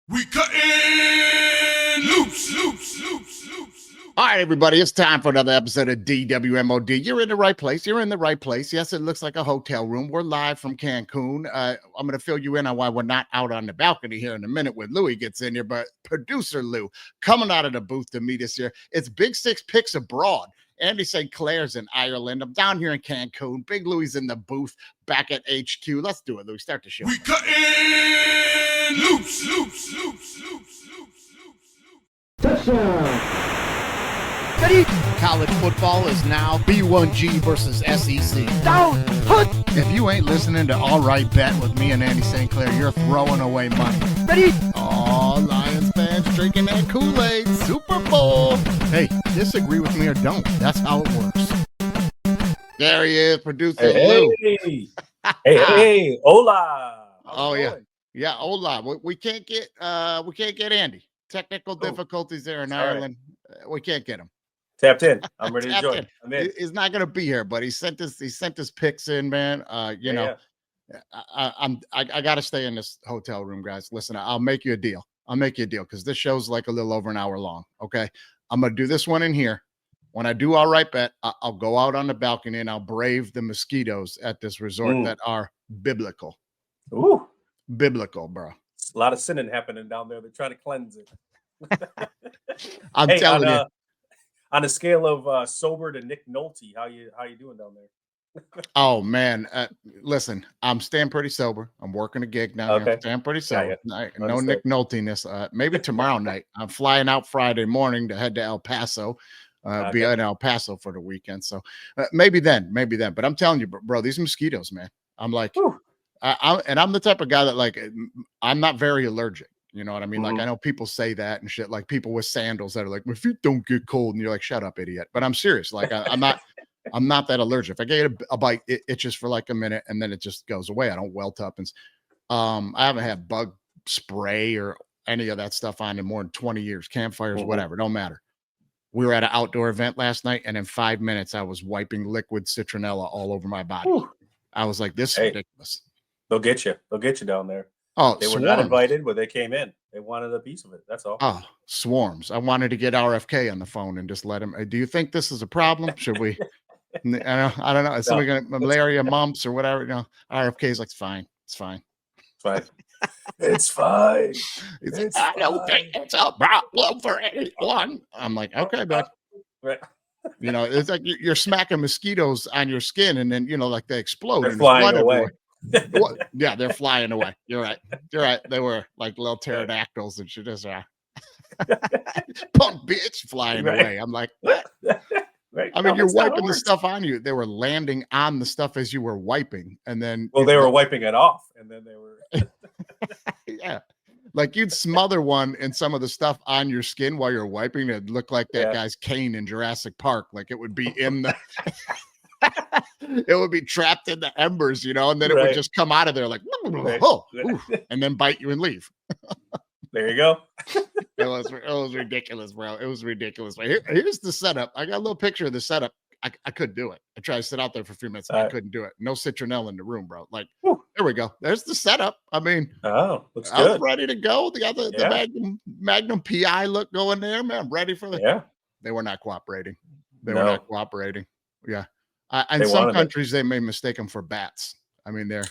We cutting loose. All right, everybody, it's time for another episode of DWMOD. You're in the right place. You're in the right place. Yes, it looks like a hotel room. We're live from Cancun. I'm going to fill you in on why we're not out on the balcony here in a minute when Louie gets in here, but producer Lou coming out of the booth to meet us here. It's Big 6 Picks abroad. Andy St. Clair's in Ireland. I'm down here in Cancun. Big Louie's in the booth back at HQ. Let's do it, Louie. Start the show. We cutting loose. Touchdown. College football is now B1G versus SEC. Down. Hut. If you ain't listening to All Right Bet with me and Andy St. Clair, you're throwing away money. Ready. Oh, Lions fans drinking that Kool-Aid. Super Bowl. Hey, disagree with me or don't. That's how it works. There he is, producer Lou. Hey, hola. Oh, yeah. Yeah, hola. We can't get Andy. Technical difficulties there in Ireland. We can't get him. Tapped in. I'm ready to join. I'm in. He's not gonna be here, but he sent his picks in, man. I gotta stay in this hotel room, guys. Listen, I'll make you a deal. Because this show's like a little over an hour long. Okay. I'm gonna do this one in here. When I do All Right Bet, I'll go out on the balcony and I'll brave the mosquitoes at this resort that are biblical. Ooh. Biblical, bro. A lot of sinning happening down there. They're trying to cleanse it. I'm telling you. On a scale of sober to Nick Nolte, how you doing down there? Oh man, listen, I'm staying pretty sober. I'm working a gig now. Okay. I'm staying pretty sober. No Understood. Nick Noltiness. Maybe tomorrow night. I'm flying out Friday morning to head to El Paso. Be in El Paso for the weekend. So maybe then. But I'm telling you, bro, these mosquitoes, man. I'm like, I'm the type of guy that like, I'm not very allergic. You know what I mean? Like, I know people say that and shit, like people with sandals that are like, my feet don't get cold. And you're like, shut up, idiot. But I'm serious. Like, I'm not that allergic. If I get a bite, it itches for like a minute and then it just goes away. I don't welt up. And I haven't had bug spray or any of that stuff on in more than 20 years. Campfires, whatever, don't matter. We were at an outdoor event last night, and in 5 minutes, I was wiping liquid citronella all over my body. I was like, this is ridiculous. They'll get you down there. Oh, they were not invited, but they came in. They wanted a piece of it. That's all. Oh, swarms. I wanted to get RFK on the phone and just let him. Do you think this is a problem? Should we? I don't know. Is somebody going to malaria, mumps, or whatever? You know, RFK's like, it's fine. It's fine. It's fine. I don't think it's a problem for anyone. I'm like, okay, bud. Right. You know, it's like you're smacking mosquitoes on your skin, and then like they explode. They're flying away. Yeah, they're flying away. You're right. They were like little pterodactyls and shit. Punk bitch flying away. I'm like, what? Right. I mean, you're wiping the stuff on you. They were landing on the stuff as you were wiping, and then they were wiping it off, and then they were yeah, like you'd smother one in some of the stuff on your skin while you're wiping. It'd look like that guy's cane in Jurassic Park. Like it would be in the it would be trapped in the embers, you know, and then it would just come out of there like, and then bite you and leave. There you go. It was ridiculous, bro. It was ridiculous. Here's the setup. I got a little picture of the setup. I couldn't do it. I tried to sit out there for a few minutes. I couldn't do it. No citronella in the room, bro. Like, there we go. There's the setup. I mean, looks I good. was ready to go. The Magnum PI look going there, man. I'm ready for the. They were not cooperating. Were not cooperating. Yeah. In some countries, they may mistake them for bats. I mean, they're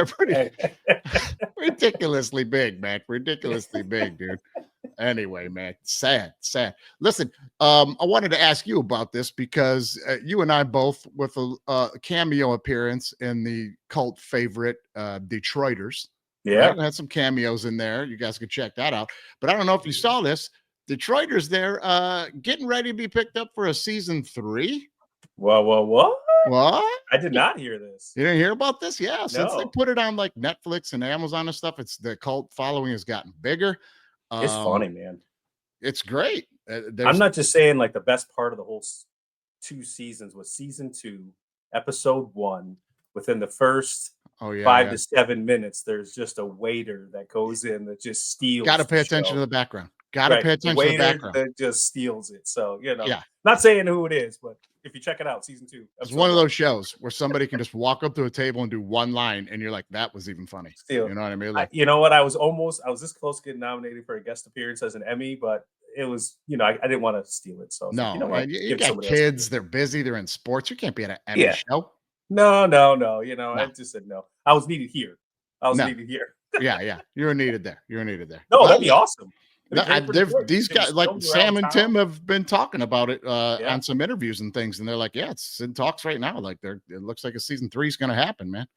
pretty ridiculously big, man. Ridiculously big, dude. Anyway, man, sad. Listen, I wanted to ask you about this because you and I both, with a cameo appearance in the cult favorite Detroiters. Yeah, right? Had some cameos in there. You guys could check that out. But I don't know if you saw this. Detroiters, they're getting ready to be picked up for a season 3. What? What? I did not hear this. You didn't hear about this? Yeah, No. Since they put it on like Netflix and Amazon and stuff, it's the cult following has gotten bigger. It's funny, man. It's great. I'm not just saying like the best part of the whole 2 seasons was season 2, episode 1. Within the first 5 to 7 minutes, there's just a waiter that goes in that just steals. Got to pay attention to the background. Gotta pay The attention to the waiter background. that just steals it. So, Yeah. not saying who it is, but if you check it out, season 2. It's one of those shows where somebody can just walk up to a table and do one line, and you're like, that was even funny. Steal. You know what I mean? Like, You know what? I was this close to getting nominated for a guest appearance as an Emmy, but it was, I didn't want to steal it. So I was like, you know what? man, you Give got somebody else kids, they're busy, they're in sports. You can't be at an Emmy Yeah. show. No. I No. just said no. I was needed here. No. needed here. Yeah. You're needed there. No, that'd be awesome. No, these guys like Sam and Tim town. have been talking about it on some interviews and things, and they're like, yeah, it's in talks right now. Like it looks like a season 3 is going to happen, man.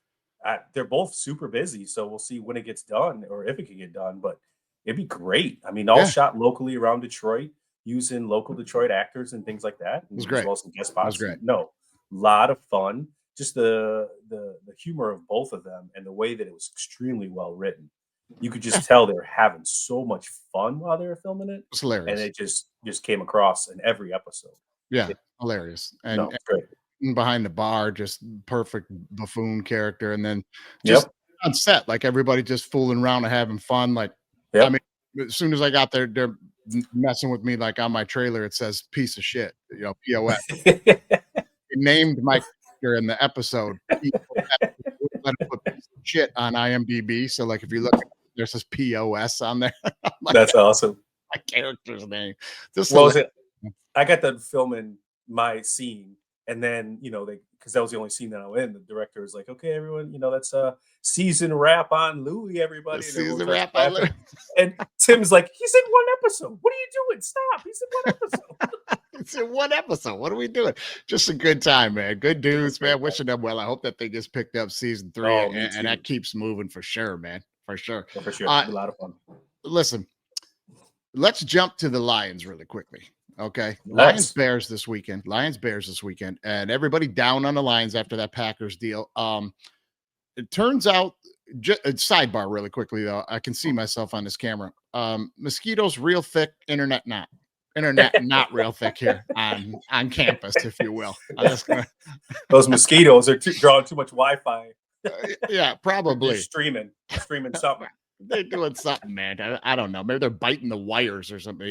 They're both super busy, so we'll see when it gets done or if it can get done. But it'd be great. I mean, all shot locally around Detroit, using local Detroit actors and things like that. It was great. As well as some guest spots. It was great. No, lot of fun. Just the humor of both of them and the way that it was extremely well written. You could just tell they were having so much fun while they were filming it. It's hilarious. And it just came across in every episode. Yeah, hilarious. And great. Behind the bar, just perfect buffoon character. And then just on set, like everybody just fooling around and having fun. Like, I mean, as soon as I got there, they're messing with me. Like on my trailer, it says piece of shit, POS. They named my character in the episode. Let him put piece of shit on IMDb. So, like, if you look, there says POS on there. Like, that's awesome. My character's name. I got done filming my scene, and then because that was the only scene that I was in. The director was like, "Okay, everyone, that's a season wrap on Louis, everybody." Season wrap on Louis. And Tim's like, "He's in one episode. What are you doing? Stop! He's in one episode." It's in one episode. What are we doing? Just a good time, man. Good dudes, man. Wishing them well. I hope that they just picked up season 3 and that keeps moving for sure, man. For sure. Yeah, for sure. It'll be a lot of fun. Listen, let's jump to the Lions really quickly. Okay. Lions Bears this weekend. And everybody down on the Lions after that Packers deal. It turns out, sidebar really quickly though, I can see myself on this camera. Mosquitoes real thick, internet not real thick here on campus, if you will. Those mosquitoes are drawing too much Wi-Fi. Yeah, probably. They're streaming something. They're doing something, man. I don't know. Maybe they're biting the wires or something.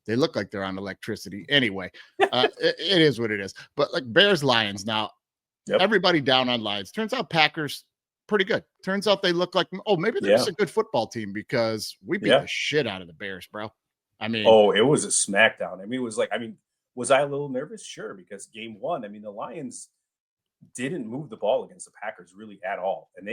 They look like they're on electricity. Anyway, it is what it is. But like Bears, Lions now, everybody down on Lions. Turns out Packers pretty good. Turns out they look like, maybe they're just a good football team because we beat the shit out of the Bears, bro. I mean, it was a smackdown. I mean, it was like, was I a little nervous? Sure, because game 1, the Lions didn't move the ball against the Packers really at all, and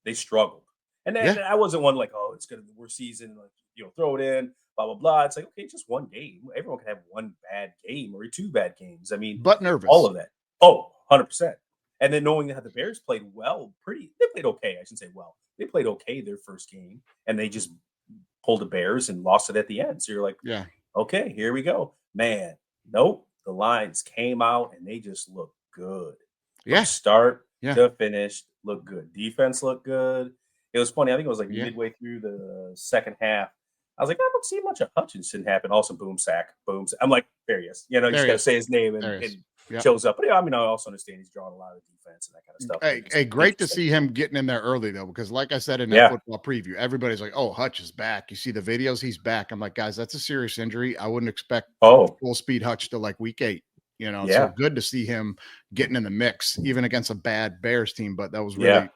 they struggled. And then I wasn't one like, it's gonna be the worst season, like throw it in, blah blah blah. It's like, okay, just one game. Everyone can have one bad game or 2 bad games. I mean, but nervous, all of that. 100%. And then knowing that the Bears played they played okay. I shouldn't say well. They played okay their first game, and they just pulled the Bears and lost it at the end. So you're like, okay, here we go, man. Nope, the Lions came out and they just looked good. From start to finish, looked good. Defense looked good. It was funny. I think it was like midway through the second half. I was like, I don't see much of Hutchinson happen. Also, boom, sack, boom. I'm like, there he is. You just got to say his name and shows up. But I also understand he's drawing a lot of defense and that kind of stuff. Hey, great to see him getting in there early, though, because like I said in that football preview, everybody's like, Hutch is back. You see the videos, he's back. I'm like, guys, that's a serious injury. I wouldn't expect full speed Hutch till like week 8. So good to see him getting in the mix, even against a bad Bears team. But that was really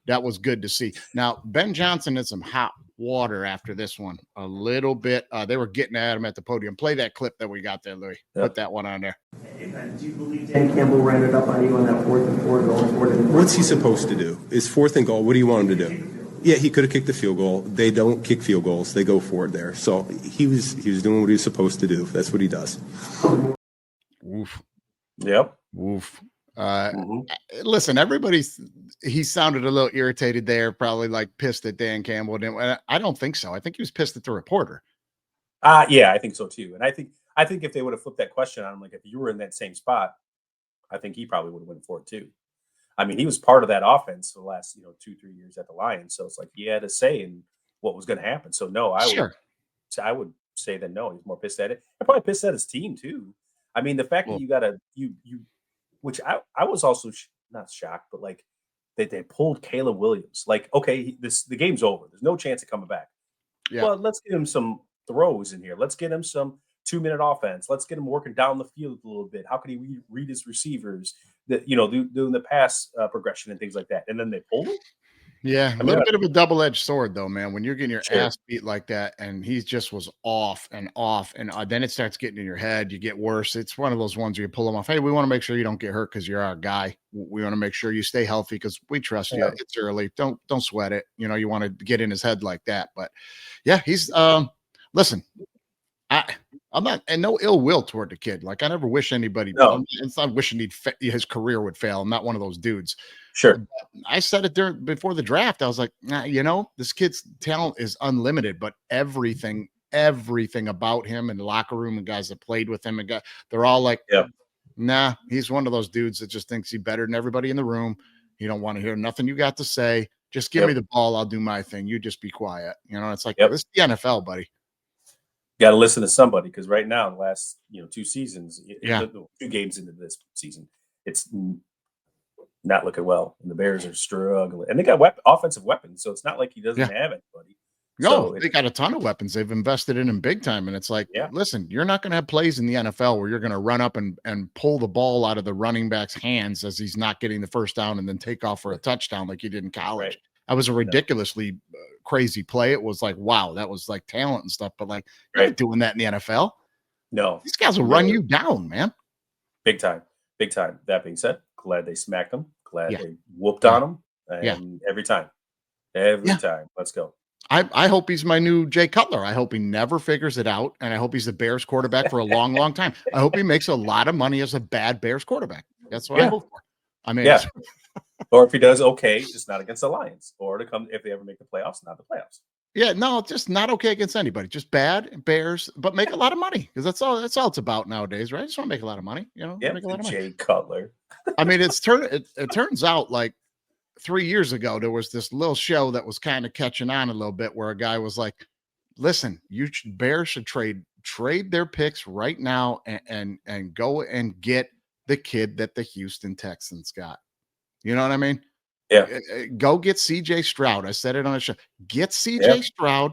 that was good to see. Now, Ben Johnson had some hot water after this one a little bit. They were getting at him at the podium. Play that clip that we got there, Louis. Put that one on there. Do you believe Dan Campbell ran it up on you on that 4th and 4 going? What's he supposed to do? It's 4th and goal. What do you want him to do? Yeah, he could have kicked the field goal. They don't kick field goals. They go for it there. So he was doing what he was supposed to do. That's what he does. Oof. Yep. Oof. Listen, he sounded a little irritated there, probably like pissed at Dan Campbell. I don't think so. I think he was pissed at the reporter. Yeah, I think so too. And I think if they would have flipped that question on him, like if you were in that same spot, I think he probably would have went for it too. I mean, he was part of that offense for the last 2-3 years at the Lions, so it's like he had a say in what was going to happen. So no, I would say that no, he's more pissed at it. I'm probably pissed at his team too. I mean, the fact that you got to which I was also not shocked, but like they pulled Caleb Williams. Like, okay, the game's over. There's no chance of coming back. Yeah. Well, let's get him some throws in here. Let's get him some 2-minute offense. Let's get him working down the field a little bit. How can he read his receivers? That doing the pass progression and things like that. And then they pulled him. Yeah, a mean, little bit of a double-edged sword, though, man. When you're getting your Sure. ass beat like that, and he just was off, and then it starts getting in your head. You get worse. It's one of those ones where you pull them off. Hey, we want to make sure you don't get hurt because you're our guy. We want to make sure you stay healthy because we trust you. Yeah. It's early. Don't sweat it. You want to get in his head like that. But yeah, he's listen. I'm not, and no ill will toward the kid. Like I never wish anybody. No. It's not wishing his career would fail. I'm not one of those dudes. Sure. I said it before the draft. I was like, this kid's talent is unlimited, but everything about him and the locker room and guys that played with him they're all like, Yep. Nah, he's one of those dudes that just thinks he's better than everybody in the room. He don't want to hear nothing you got to say. Just give me the ball. I'll do my thing. You just be quiet. It's like, this is the NFL, buddy. Got to listen to somebody because right now, the last 2 seasons, 2 games into this season, it's not looking well, and the Bears are struggling. And they got offensive weapons, so it's not like he doesn't have anybody. No, they got a ton of weapons. They've invested in him big time, and it's like, listen, you're not going to have plays in the NFL where you're going to run up and pull the ball out of the running back's hands as he's not getting the first down and then take off for a touchdown like you did in college. Right. That was a ridiculously crazy play. It was like, wow, that was like talent and stuff, but like, you're not doing that in the NFL. No. These guys will run you down, man. Big time. Big time. That being said, glad they smacked him. Glad they whooped on him. And every time. Let's go. I hope he's my new Jay Cutler. I hope he never figures it out, and I hope he's the Bears quarterback for a long, long time. I hope he makes a lot of money as a bad Bears quarterback. That's what I hope for. I mean, or if he does okay, just not against the Lions, or to come if they ever make the playoffs, not the playoffs. Yeah, no, just not okay against anybody. Just bad Bears, but make a lot of money because that's all it's about nowadays, right? Just want to make a lot of money, make a lot of money. Jay Cutler. I mean, it turns out like 3 years ago there was this little show that was kind of catching on a little bit where a guy was like, "Listen, Bears should trade their picks right now and go and get the kid that the Houston Texans got." You know what I mean? Yeah. Go get CJ Stroud. I said it on the show. Get CJ Stroud.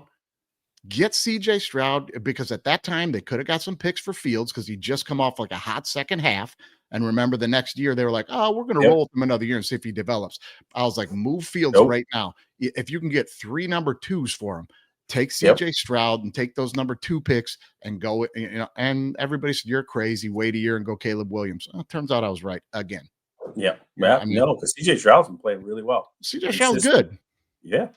Get CJ Stroud because at that time they could have got some picks for Fields because he just come off like a hot second half. And remember the next year they were like, "Oh, we're going to roll with him another year and see if he develops." I was like, move Fields right now. If you can get 3 number 2s for him, take CJ Stroud and take those number 2 picks and go. And everybody said you're crazy. Wait a year and go Caleb Williams. Well, it turns out I was right again. Yeah. No, because CJ Stroud's been playing really well. CJ Stroud's good. Yeah.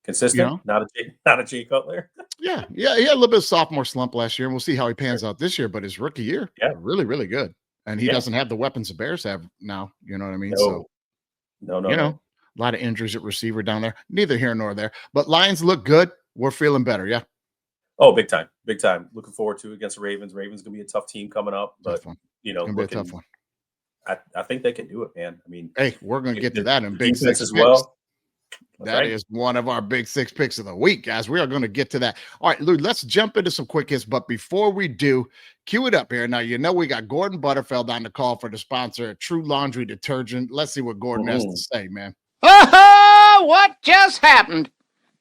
Consistent. Not a Jay Cutler. Yeah. He had a little bit of sophomore slump last year, and we'll see how he pans out this year. But his rookie year, really, really good. And he doesn't have the weapons the Bears have now. You know what I mean? No. A lot of injuries at receiver down there. Neither here nor there. But Lions look good. We're feeling better. Yeah. Oh, big time. Big time. Looking forward to it against the Ravens. Ravens going to be a tough team coming up. But, It's gonna be a tough one. I think they can do it, man. I mean, hey, we're going to get to that in Big 6 as well. That is one of our Big 6 picks of the week, guys. We are going to get to that. All right, Lou, let's jump into some quick hits. But before we do, cue it up here. Now, we got Gordon Butterfield on the call for the sponsor of True Laundry Detergent. Let's see what Gordon has to say, man. Oh, what just happened?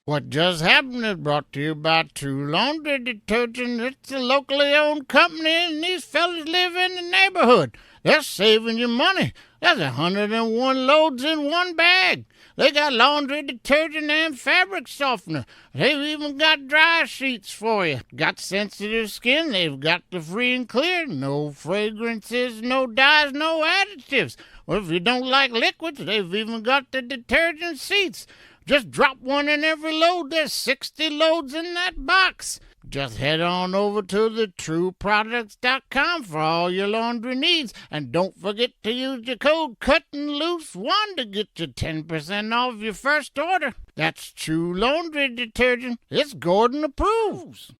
What just happened is brought to you by True Laundry Detergent. It's a locally owned company, and these fellas live in the neighborhood. They're saving you money. There's 101 loads in one bag. They got laundry detergent and fabric softener. They've even got dry sheets for you. Got sensitive skin, they've got the free and clear. No fragrances, no dyes, no additives. Or if you don't like liquids, they've even got the detergent sheets. Just drop one in every load. There's 60 loads in that box. Just head on over to thetrueproducts.com for all your laundry needs. And don't forget to use your code CUTTINLOOSE1 to get you 10% off your first order. That's True Laundry Detergent. It's Gordon approves.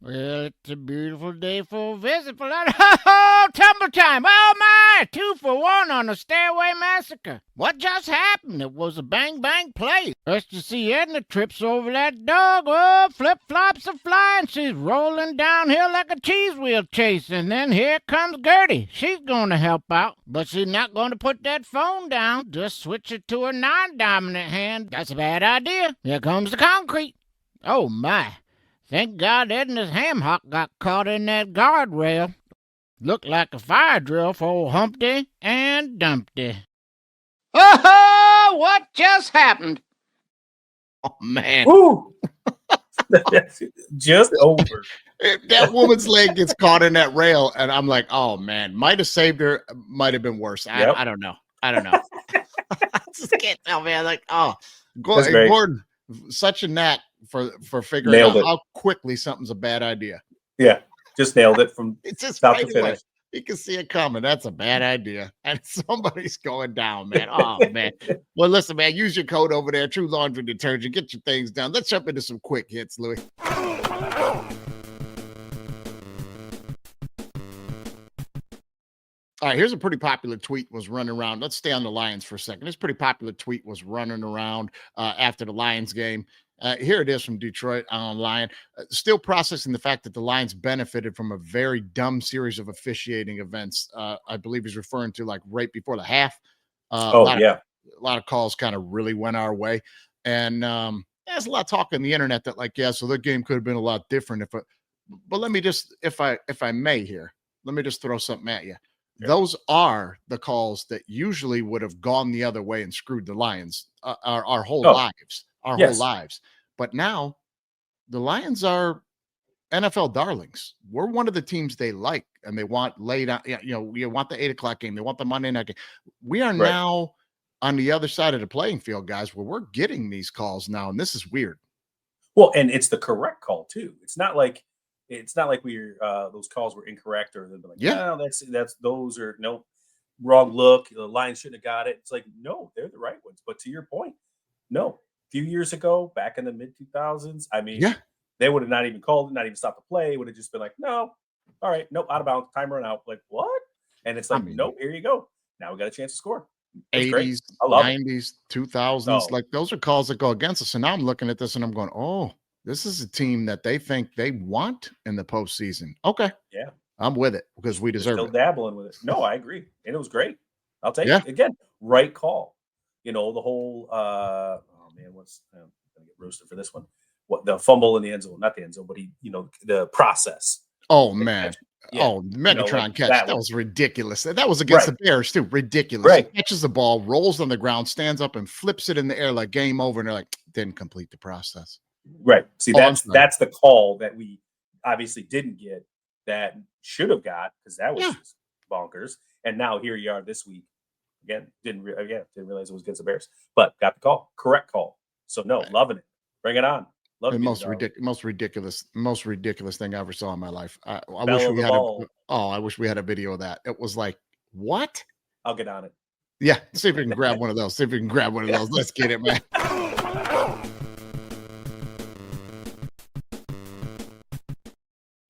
Well, it's a beautiful day for a visit for that. Oh, tumble time. Oh, my. 2 for 1 on the Stairway Massacre. What just happened? It was a bang-bang play. First you see Edna trips over that dog. Oh, flip-flops are flying. She's rolling downhill like a cheese wheel chase. And then here comes Gertie. She's going to help out. But she's not going to put that phone down. Just switch it to her non-dominant hand. That's a bad idea. Here comes the concrete. Oh, my. Thank God Edna's ham hock got caught in that guardrail. Looked like a fire drill for old Humpty and Dumpty. Oh, what just happened? Oh man. Woo! Just over. That woman's leg gets caught in that rail, and I'm like, oh man, might have saved her, might have been worse. Yep. I don't know. I just can't tell, man. Like, oh, That's great. Gordon, such a knack for figuring Nailed out it. how quickly something's a bad idea. Yeah, just nailed it from It's just start right to away. finish. You can see it coming. That's a bad idea. And somebody's going down, man. Oh, man. Well, listen, man, use your code over there, True Laundry Detergent. Get your things done. Let's jump into some quick hits, Louis. All right, here's a pretty popular tweet was running around. Let's stay on the Lions for a second. This pretty popular tweet was running around after the Lions game. Here it is from Detroit Online. Still processing the fact that the Lions benefited from a very dumb series of officiating events. I believe he's referring to like right before the half. A lot of calls kind of really went our way. And there's a lot of talk on the internet that like, yeah, so the game could have been a lot different. But let me just, if I may here, let me just throw something at you. Sure. Those are the calls that usually would have gone the other way and screwed the Lions our whole lives. Whole lives. But now the Lions are NFL darlings. We're one of the teams they like and they want late out. You want the 8 o'clock game. They want the Monday night game. We are now on the other side of the playing field, guys, where we're getting these calls now. And this is weird. Well, and it's the correct call too. It's not like we're those calls were incorrect or they're like, no, that's those are no wrong look. The Lions shouldn't have got it. It's like, no, they're the right ones. But to your point, no. Few years ago, back in the mid 2000s, I mean, they would have not even called it, not even stopped the play. It would have just been like, no, all right, nope, out of bounds, time run out. Like, what? And it's like, nope, here you go. Now we got a chance to score. 80s, 90s, 2000s, like those are calls that go against us. And now I'm looking at this and I'm going, oh, this is a team that they think they want in the postseason. Okay. Yeah. I'm with it because we deserve still it. Dabbling with it. No, I agree. And it was great. I'll take it. Again, right call. The whole I'm gonna get roasted for this one. What the fumble in the end zone, not the end zone, but the process. Oh man. Megatron catch. That was ridiculous. That was against the Bears too. Ridiculous. Right. He catches the ball, rolls on the ground, stands up and flips it in the air like game over. And they're like, didn't complete the process. Right. See, that's the call that we obviously didn't get that should have got because that was just bonkers. And now here you are this week. Again, didn't realize it was against the Bears, but got the call. Correct call. So no, loving it. Bring it on. Love the most ridiculous thing I ever saw in my life. I wish we had a video of that. It was like, what? I'll get on it. Yeah, see if we can grab one of those. Let's get it, man.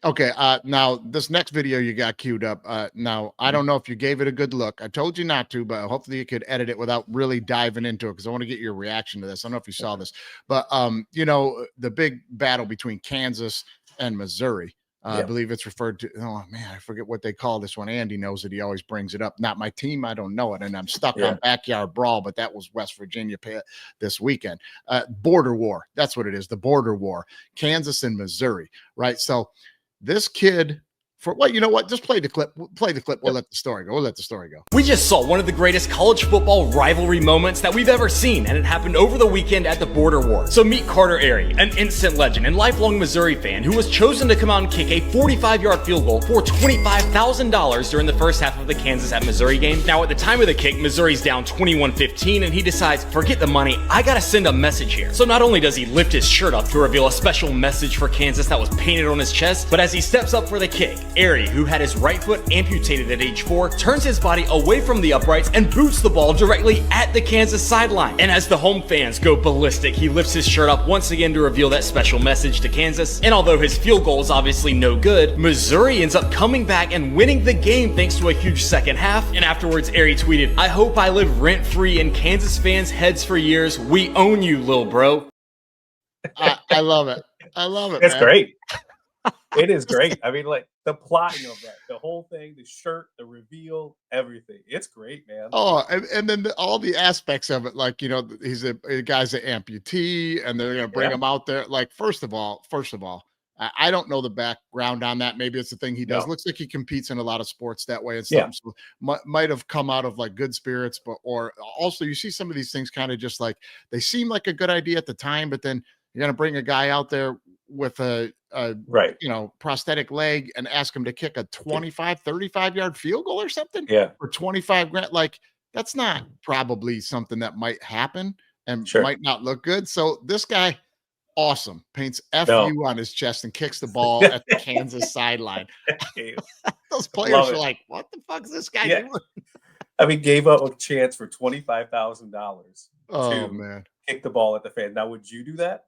Okay, now this next video you got queued up. Now, I don't know if you gave it a good look. I told you not to, but hopefully you could edit it without really diving into it because I want to get your reaction to this. I don't know if you saw this, but the big battle between Kansas and Missouri. I believe it's referred to. Oh man, I forget what they call this one. Andy knows it. He always brings it up. Not my team. I don't know it, and I'm stuck on backyard brawl. But that was West Virginia this weekend. Border war. That's what it is. The border war. Kansas and Missouri. Right. So. This kid, you know what? Just play the clip. We'll let the story go. We just saw one of the greatest college football rivalry moments that we've ever seen, and it happened over the weekend at the border war. So meet Carter Airy, an instant legend and lifelong Missouri fan who was chosen to come out and kick a 45-yard field goal for $25,000 during the first half of the Kansas at Missouri game. Now, at the time of the kick, Missouri's down 21-15, and he decides, forget the money, I gotta send a message here. So not only does he lift his shirt up to reveal a special message for Kansas that was painted on his chest, but as he steps up for the kick, Airy, who had his right foot amputated at age 4, turns his body away from the uprights and boots the ball directly at the Kansas sideline. And as the home fans go ballistic, he lifts his shirt up once again to reveal that special message to Kansas. And although his field goal is obviously no good, Missouri ends up coming back and winning the game thanks to a huge second half. And afterwards, Airy tweeted, "I hope I live rent-free in Kansas fans' heads for years. We own you, lil bro." I love it. It's great. It is great. I mean, like the plotting of that, the whole thing, the shirt, the reveal, everything. It's great, man. Oh, and then all the aspects of it, like, he's a guy's an amputee and they're going to bring him out there. Like, first of all, I don't know the background on that. Maybe it's the thing he does. No. Looks like he competes in a lot of sports that way and stuff. Yeah. So might have come out of like good spirits, but or also you see some of these things kind of just like they seem like a good idea at the time, but then you're gonna bring a guy out there with a Right. prosthetic leg and ask him to kick a 25, 35-yard field goal or something Yeah. for 25 grand. Like that's not probably something that might happen and Sure. might not look good. So this guy, awesome, paints No. FU on his chest and kicks the ball at the Kansas sideline. Those players Love are it. like, what the fuck is this guy Yeah. doing? I mean, gave up a chance for $25,000 Oh to man. kick the ball at the fan. Now, would you do that?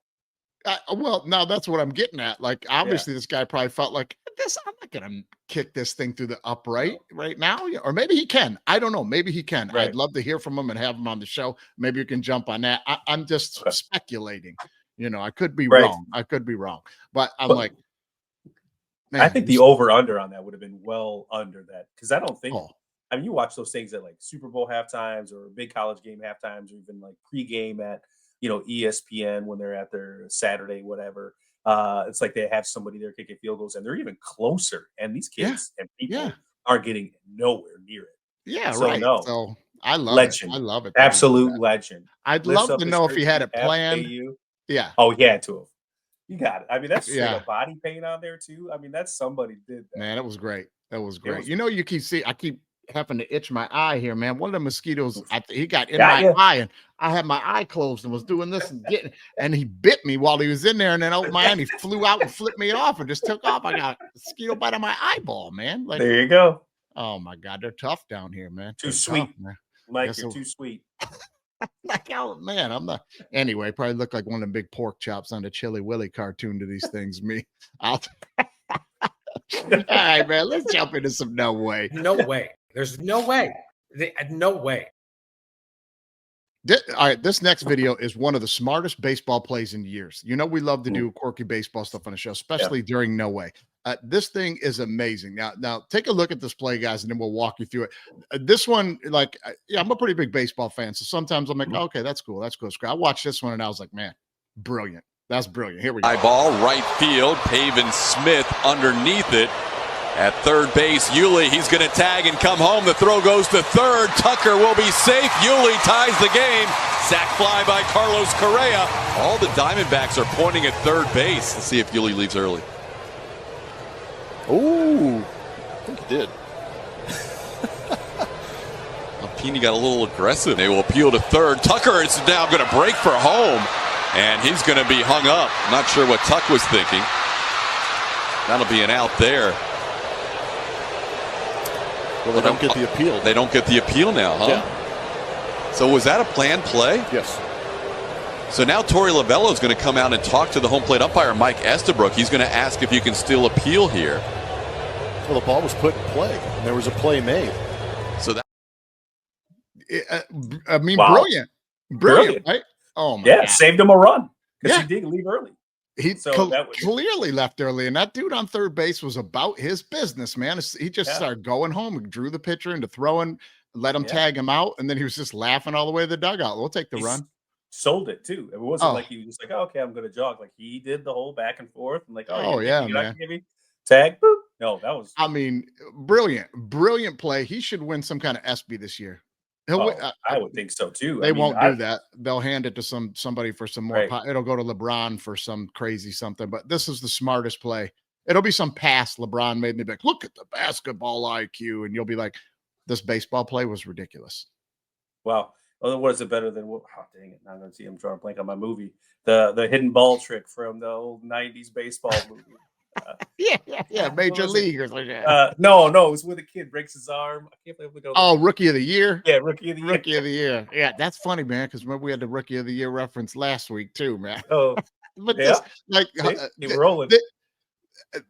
Well, now that's what I'm getting at. Like, obviously, this guy probably felt like this. I'm not gonna kick this thing through the upright right now, or maybe he can. I don't know. Maybe he can. Right. I'd love to hear from him and have him on the show. Maybe you can jump on that. I'm just Okay. speculating. I could be Right. wrong. I could be wrong, but I'm But like, I man, think the over/under on that would have been well under that because I don't think. oh, I mean, you watch those things at like Super Bowl halftimes or big college game halftimes, or even like pregame at ESPN when they're at their Saturday whatever. It's like they have somebody there kicking field goals, and they're even closer. And these Yeah. kids and people Yeah. aren't getting nowhere near it. yeah, So, right. no. So I love Legend. it. I love it. that he did Absolute that. legend. I'd Lifts love up to his know if shirt, he had it FAU. planned. Yeah. Oh, he had to have. You got it. I mean, that's straight Yeah. up body paint on there too. I mean, that's somebody did that. Man, it was great. That was great. was- You keep seeing, I keep having to itch my eye here, man. One of the mosquitoes, he got in Got my ya. eye, and I had my eye closed and was doing this and he bit me while he was in there, and then opened my eye and he flew out and flipped me off and just took off. I got a mosquito bite on my eyeball, man. Like, There you go. oh my God, they're tough down here, man. Too They're sweet. tough, man. Mike, Yes, you're sir. too sweet. Like, oh man, I'm not. Anyway, probably look like one of them big pork chops on the Chili Willy cartoon to these things. Me, I'll. All right, man. Let's jump into some no way. No way. There's no way. No way. All right, this next video is one of the smartest baseball plays in years. We love to do quirky baseball stuff on the show, especially during No Way. This thing is amazing. Now take a look at this play, guys, and then we'll walk you through it. This one, I'm a pretty big baseball fan, so sometimes I'm like, okay, that's cool. That's cool. I watched this one and I was like, man, brilliant. That's brilliant. Here we go. High ball, right field. Pavin Smith underneath it. At third base, Yuli, he's going to tag and come home. The throw goes to third. Tucker will be safe. Yuli ties the game. Sac fly by Carlos Correa. All the Diamondbacks are pointing at third base. Let's see if Yuli leaves early. Ooh, I think he did. Alpini got a little aggressive. They will appeal to third. Tucker is now going to break for home, and he's going to be hung up. Not sure what Tuck was thinking. That'll be an out there. Well, they don't get the appeal. They don't get the appeal now, huh? Yeah. So was that a planned play? Yes. So now Torey Lovello is going to come out and talk to the home plate umpire, Mike Estabrook. He's going to ask if you can still appeal here. Well, the ball was put in play, and there was a play made. So that. I mean, Wow. brilliant, right? Oh my God. Saved him a run because Yeah. he did leave early. He So that was- clearly left early, and that dude on third base was about his business, man. He just Yeah. started going home and drew the pitcher into throwing, let him Yeah. tag him out, and then he was just laughing all the way to the dugout. We'll take the He run. sold it too. It wasn't Oh. like he was just like, oh, okay, I'm going to jog. Like he did the whole back and forth and like, Oh, you yeah, you're not man. gonna give me tag. Boop. No, that was. I mean, brilliant play. He should win some kind of ESPY this year. He'll win. I would think so too. They I mean, won't do that. They'll hand it to somebody for some more. Right. It'll go to LeBron for some crazy something. But this is the smartest play. It'll be some pass LeBron made, and they'll be like, "Look at the basketball IQ," and you'll be like, "This baseball play was ridiculous." Wow. Well, what is it better than what? Oh, dang it! Now I'm going to see. I'm drawing a blank on my movie. The hidden ball trick from the old '90s baseball movie. Yeah, Major was it? Leaguers. Like that. No, it was when the kid breaks his arm. I can't believe we go. Oh, Rookie of the Year. Yeah, Rookie of the Year. Rookie of the Year. Yeah, that's funny, man. Because remember we had the Rookie of the Year reference last week too, man. Oh, But yeah. this, like, See? Keep rolling.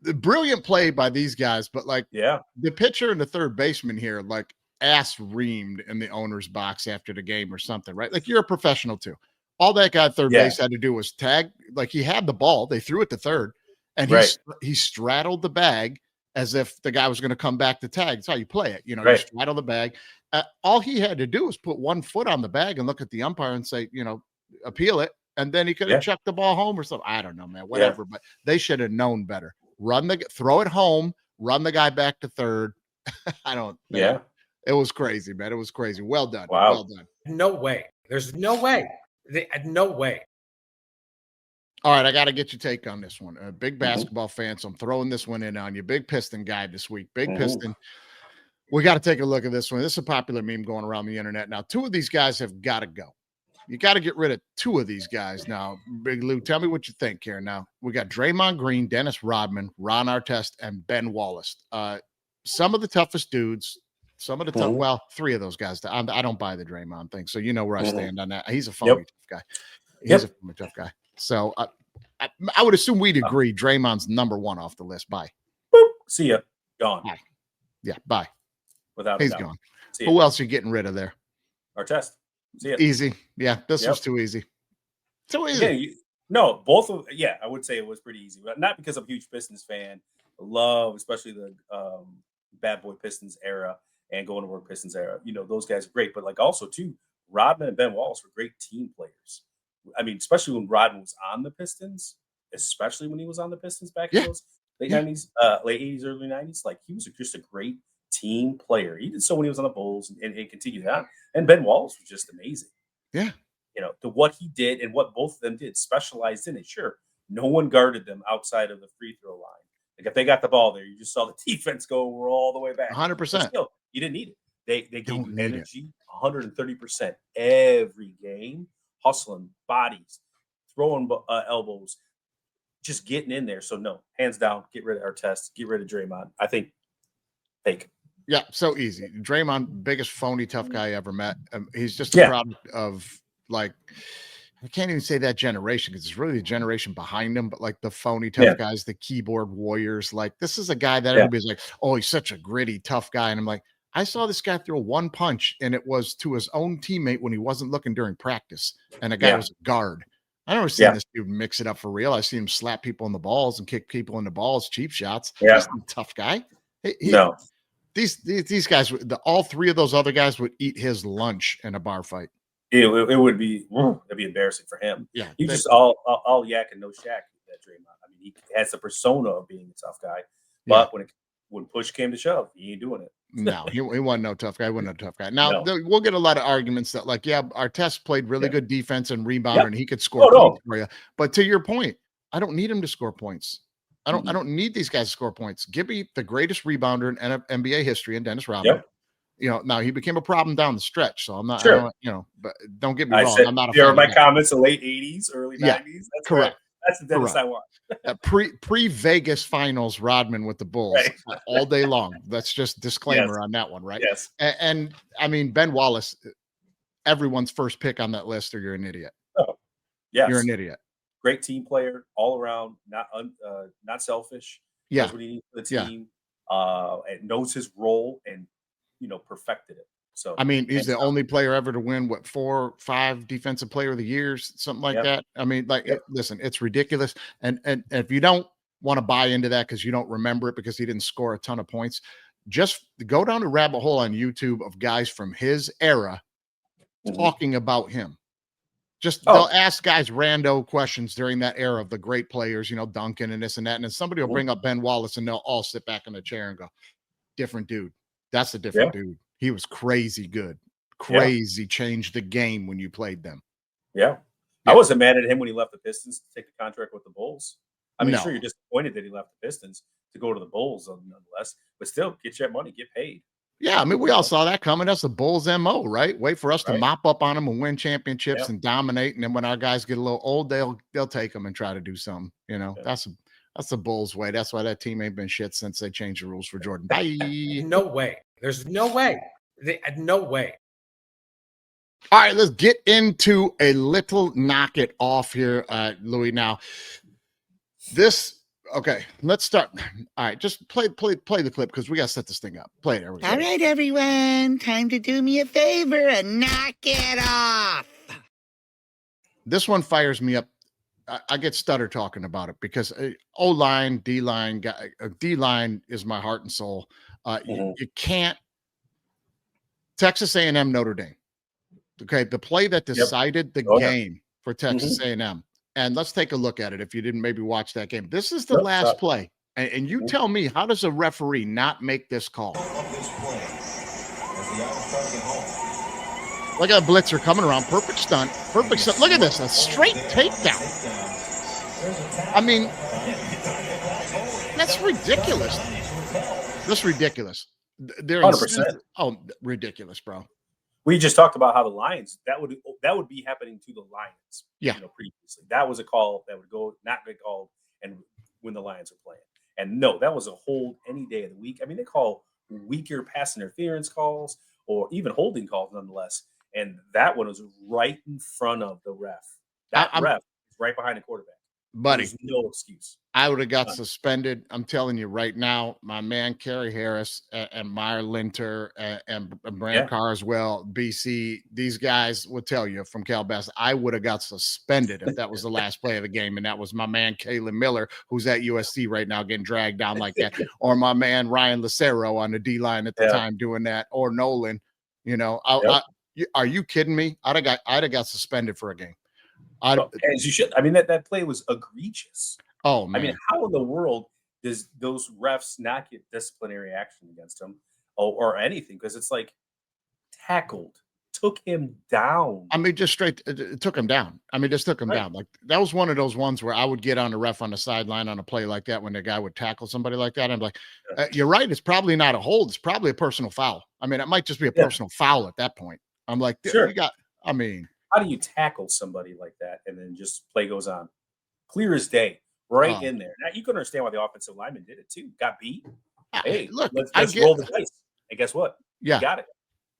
the brilliant play by these guys, but like, Yeah. the pitcher and the third baseman here, like, ass reamed in the owner's box after the game or something, right? Like, you're a professional too. All that guy at third Yeah. base had to do was tag. Like, he had the ball, they threw it to third, and Right. he straddled the bag as if the guy was going to come back to tag. That's how you play it. You Right. straddle the bag. All he had to do was put one foot on the bag and look at the umpire and say, appeal it. and then he could have chucked the ball home or something. I don't know, man. Whatever, but they should have known better. Throw it home, run the guy back to third. I don't. Man, it was crazy, man. It was crazy. Well done. Wow. Well done. No way. There's no way. No way. All right, I got to get your take on this one. A big basketball fan, so I'm throwing this one in on you. Big Piston guy this week. Big Piston. We got to take a look at this one. This is a popular meme going around the internet now. Two of these guys have got to go. You got to get rid of two of these guys now. Big Lou, tell me what you think here. Now, we got Draymond Green, Dennis Rodman, Ron Artest, and Ben Wallace. Some of the toughest dudes. Some of the well, three of those guys. I don't buy the Draymond thing, so you know where I stand on that. He's a phony tough guy. He's a phony tough guy. So I would assume we'd agree Draymond's number one off the list. Bye. Boop. See ya. Gone. Bye. Yeah, bye. Without He's gone. Who else are you getting rid of there? Artest. See ya. Easy. Yeah, this was too easy. Too easy. No, both of I would say it was pretty easy, but not because I'm a huge Pistons fan. I love especially the bad boy Pistons era and going to work Pistons era. You know, those guys are great, but like also too, Rodman and Ben Wallace were great team players. I mean, especially when Rodman was on the Pistons, especially when he was on the Pistons back in those late 90s, late 80s, early 90s. Like he was just a great team player. He did so when he was on the Bulls and continued on. And Ben Wallace was just amazing. Yeah. You know, to what he did and what both of them did, specialized in it. Sure, no one guarded them outside of the free throw line. Like if they got the ball there, you just saw the defense go all the way back. 100%. Still, you didn't need it. They gave you energy, 130% every game, hustling, bodies, throwing elbows, just getting in there. So no, hands down, get rid of Artest, get rid of Draymond. I think fake. Yeah, so easy. Draymond, biggest phony tough guy I ever met. He's just a product of like, I can't even say that generation because it's really the generation behind him, but like the phony tough guys, the keyboard warriors. Like this is a guy that everybody's like, oh, he's such a gritty tough guy. And I'm like, I saw this guy throw one punch and it was to his own teammate when he wasn't looking during practice. And the guy was a guard. I never seen this dude mix it up for real. I seen him slap people in the balls and kick people in the balls, cheap shots. He's a tough guy. No. These guys, all three of those other guys would eat his lunch in a bar fight. It would be it'd be embarrassing for him. Yeah, you just all yak and no shack that Draymond. I mean, he has the persona of being a tough guy, but when push came to shove, he ain't doing it. No, he wasn't no tough guy. He wasn't no tough guy. Now we'll get a lot of arguments that like, Artest played really good defense and rebounder, and he could score points for you. But to your point, I don't need him to score points. I don't need these guys to score points. Give me the greatest rebounder in NBA history, and Dennis Rodman. You know, now he became a problem down the stretch, so I'm not. But don't get me wrong. I'm not a fan. My comments in late '80s, early '90s. That's correct. That's the Dennis I want. Pre Vegas finals, Rodman with the Bulls all day long. That's just disclaimer on that one, right? Yes. And I mean Ben Wallace, everyone's first pick on that list, or you're an idiot. Oh, yes, you're an idiot. Great team player, all around, not selfish. Knows what he needs for the team. And knows his role and perfected it. So I mean, he's the only player ever to win 4 or 5 defensive player of the years, something like that. I mean, listen, it's ridiculous. And if you don't want to buy into that because you don't remember it because he didn't score a ton of points, just go down a rabbit hole on YouTube of guys from his era talking about him. Just they'll ask guys rando questions during that era of the great players, Duncan and this and that. And then somebody will bring up Ben Wallace and they'll all sit back in the chair and go, different dude. That's a different dude. He was crazy good. Crazy changed the game when you played them. Yeah. I wasn't mad at him when he left the Pistons to take the contract with the Bulls. I mean, sure, you're disappointed that he left the Pistons to go to the Bulls nonetheless, but still get your money, get paid. Yeah, I mean, we all saw that coming. That's the Bulls' MO, right? Wait for us to mop up on them and win championships and dominate. And then when our guys get a little old, they'll take them and try to do something. That's the Bulls' way. That's why that team ain't been shit since they changed the rules for Jordan. Bye. No way. There's no way. No way. All right, let's get into a little knock it off here, Louis. Now, let's start. All right, just play the clip because we got to set this thing up. Play it. All right, everyone. Time to do me a favor and knock it off. This one fires me up. I get stutter talking about it because O-line, D-line, D-line is my heart and soul. You can't. Texas A&M, Notre Dame. Okay, the play that decided the game for Texas A&M. And let's take a look at it if you didn't maybe watch that game. This is the Nope, last sorry. play. And you tell me, how does a referee not make this call? Look at a blitzer coming around. Perfect stunt. Perfect stunt. Look at this. A straight takedown. I mean, that's ridiculous. That's ridiculous. They're 100%. Oh, ridiculous, bro. We just talked about how the Lions, that would be happening to the Lions. Yeah. Previously. That was a call that would not get called and when the Lions are playing. And no, that was a hold any day of the week. I mean, they call weaker pass interference calls or even holding calls nonetheless. And that one was right in front of the ref. That ref is right behind the quarterback. Buddy, there's no excuse. I would have got suspended. I'm telling you right now, my man Kerry Harris and Meyer Linter and Brand Carr as well, BC, these guys would tell you from Calabasas, I would have got suspended if that was the last play of the game. And that was my man Kalen Miller, who's at USC right now getting dragged down like that. Or my man Ryan Lucero on the D-line at the time doing that. Or Nolan, are you kidding me? I'd have got suspended for a game. As you should. I mean, that play was egregious. Oh, man. I mean, how in the world does those refs not get disciplinary action against him or anything? Because it's like tackled, took him down. I mean, just straight it took him down. I mean, just took him down. Like that was one of those ones where I would get on the ref on the sideline on a play like that when the guy would tackle somebody like that. I'm like, you're right. It's probably not a hold. It's probably a personal foul. I mean, it might just be a personal foul at that point. I'm like, sure. How do you tackle somebody like that and then just play goes on? Clear as day, right in there. Now you can understand why the offensive lineman did it too. Got beat. Hey, look, let's roll the dice. And guess what? Yeah, you got it.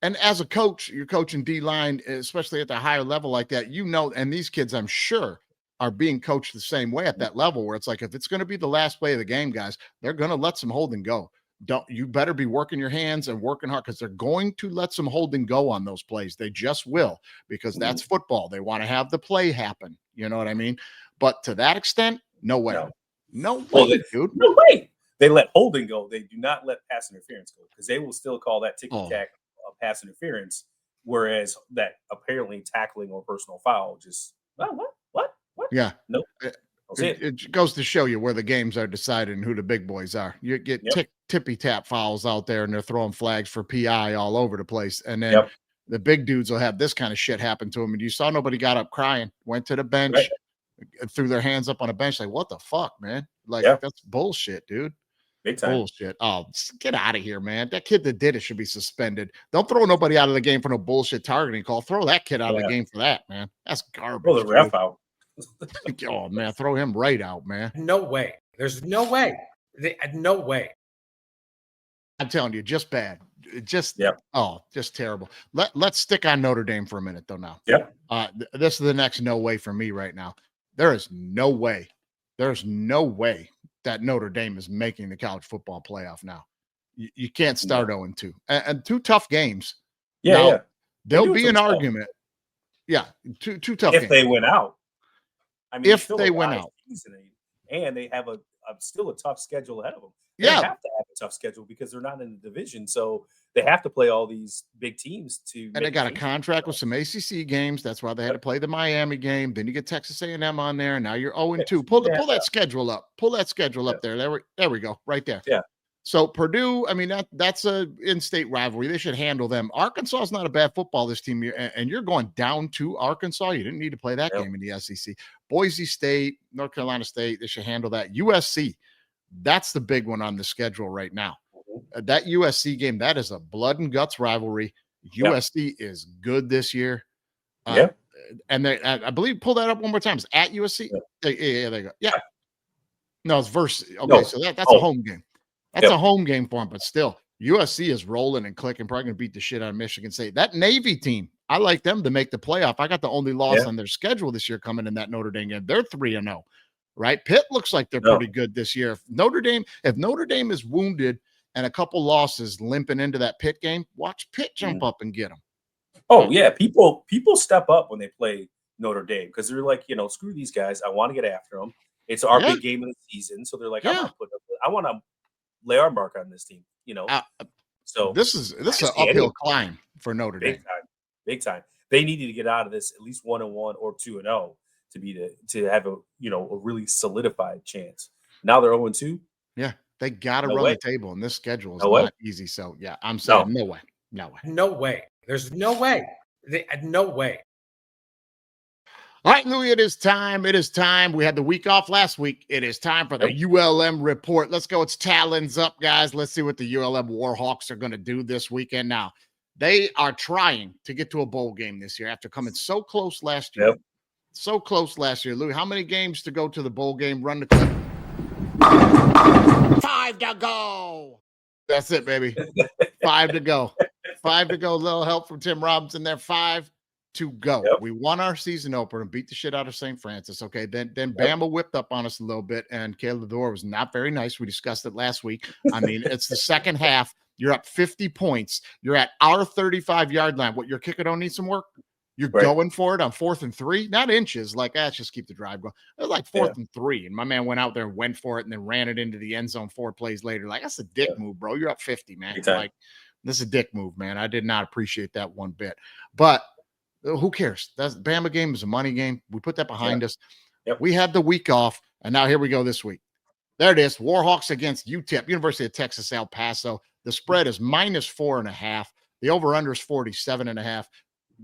And as a coach, you're coaching D-line, especially at the higher level like that, and these kids, I'm sure, are being coached the same way at that level where it's like, if it's going to be the last play of the game, guys, they're going to let some holding go. You better be working your hands and working hard because they're going to let some holding go on those plays. They just will, because that's football. They want to have the play happen. You know what I mean? But to that extent, no way. No way, dude. No way. They let holding go. They do not let pass interference go because they will still call that ticky-tack pass interference, whereas that apparently tackling or personal foul just, what? Yeah. Nope. It goes to show you where the games are decided and who the big boys are. You get tippy-tap fouls out there, and they're throwing flags for PI all over the place. And then the big dudes will have this kind of shit happen to them. And you saw nobody got up crying, went to the bench, threw their hands up on a bench like, what the fuck, man? Like, that's bullshit, dude. Big time. Bullshit. Oh, get out of here, man. That kid that did it should be suspended. Don't throw nobody out of the game for no bullshit targeting call. Throw that kid out of the game for that, man. That's garbage. Throw the ref out. Oh, man. Throw him right out, man. No way. There's no way. No way. I'm telling you, just bad. Just terrible. Let's stick on Notre Dame for a minute, though, now. This is the next no way for me right now. There is no way. There's no way that Notre Dame is making the college football playoff now. You can't start 0-2. And two tough games. There'll be an argument. Two tough games. If they win out. I mean, if they win out. And they have still a tough schedule ahead of them. They have to have a tough schedule because they're not in the division. So they have to play all these big teams and they got a contract with some ACC games. That's why they had to play the Miami game. Then you get Texas A&M on there. Now you're 0-2. Pull that schedule up. Pull that schedule up there. There we go. Right there. Yeah. So Purdue, I mean, that's a in-state rivalry. They should handle them. Arkansas is not a bad football this team, and you're going down to Arkansas. You didn't need to play that game in the SEC. Boise State, North Carolina State, they should handle that. USC, that's the big one on the schedule right now. That USC game, that is a blood and guts rivalry. USC is good this year. And I believe, pull that up one more time. It's at USC. Yeah, there you go. Yeah. No, it's versus. Okay, so that's a home game. That's a home game for them, but still, USC is rolling and clicking. Probably going to beat the shit out of Michigan State. That Navy team, I like them to make the playoff. I got the only loss on their schedule this year coming in that Notre Dame game. They're 3-0, right? Pitt looks like they're pretty good this year. If Notre Dame is wounded and a couple losses limping into that Pitt game, watch Pitt jump up and get them. Oh, yeah. People step up when they play Notre Dame because they're like, screw these guys. I want to get after them. It's our big game of the season. So they're like, I want to lay our mark on this team, So this is an uphill climb for Notre Dame. Big time. They needed to get out of this at least 1-1 or 2-0 to have a really solidified chance. Now they're 0-2. Yeah, they got to No run way. the table, and this schedule is No way. not easy. So yeah, I'm saying no way. No way. No way. There's no way. No way. All right, Louis, it is time. It is time. We had the week off last week. It is time for the ULM report. Let's go. It's talons up, guys. Let's see what the ULM Warhawks are going to do this weekend. Now, they are trying to get to a bowl game this year after coming so close last year. Yep. So close last year. Louis, how many games to go to the bowl game? Run the clip. 5 to go. That's it, baby. 5 to go. 5 to go. A little help from Tim Robinson there. 5 to go. Yep. We won our season opener and beat the shit out of St. Francis. Okay, then Bama whipped up on us a little bit, and Caleb Lador was not very nice. We discussed it last week. I mean, it's the second half. You're up 50 points. You're at our 35-yard line. What, your kicker don't need some work? You're going for it on 4th and 3, not inches. Like, let's just keep the drive going. It was like 4th and 3, and my man went out there and went for it, and then ran it into the end zone 4 plays later. Like, that's a dick move, bro. You're up 50, man. Like, this is a dick move, man. I did not appreciate that one bit. But who cares? That's Bama game is a money game. We put that behind us. Yep. We had the week off, and now here we go this week. There it is. Warhawks against UTEP, University of Texas, El Paso. The spread is -4.5. The over-under is 47.5.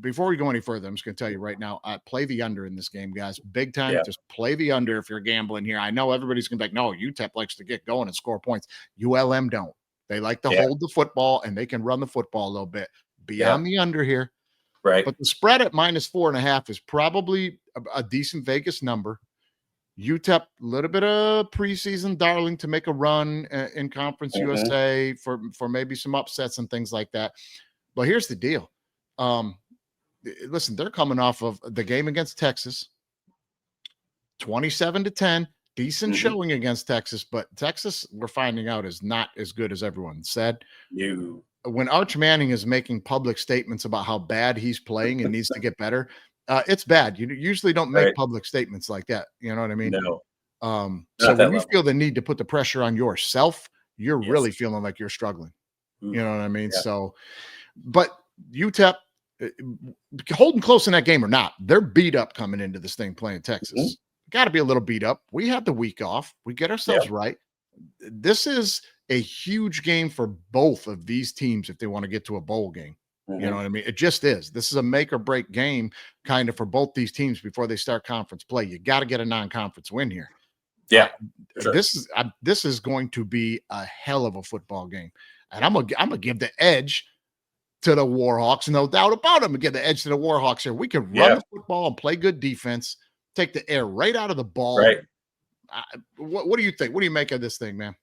Before we go any further, I'm just going to tell you right now, play the under in this game, guys. Big time. Just play the under if you're gambling here. I know everybody's going to be like, no, UTEP likes to get going and score points. ULM don't. They like to hold the football, and they can run the football a little bit. Be on the under here. Right. But the spread at -4.5 is probably a decent Vegas number. UTEP, a little bit of preseason darling to make a run in Conference USA for maybe some upsets and things like that. But here's the deal. Listen, they're coming off of the game against Texas, 27-10, decent showing against Texas, but Texas, we're finding out, is not as good as everyone said. When Arch Manning is making public statements about how bad he's playing and needs to get better, it's bad. You usually don't make public statements like that. You know what I mean? No. So when you feel the need to put the pressure on yourself, you're really feeling like you're struggling. You know what I mean? So, but UTEP, holding close in that game or not, they're beat up coming into this thing playing Texas. Got to be a little beat up. We had the week off. We get ourselves right. This is a huge game for both of these teams if they want to get to a bowl game. You know what I mean? It just is. This is a make or break game kind of for both these teams before they start conference play. You got to get a non-conference win here. Yeah. This is going to be a hell of a football game. And I'm gonna give the edge to the Warhawks, no doubt about them. Give the edge to the Warhawks here. We can run the football and play good defense, take the air right out of the ball. Right. What do you think? What do you make of this thing, man?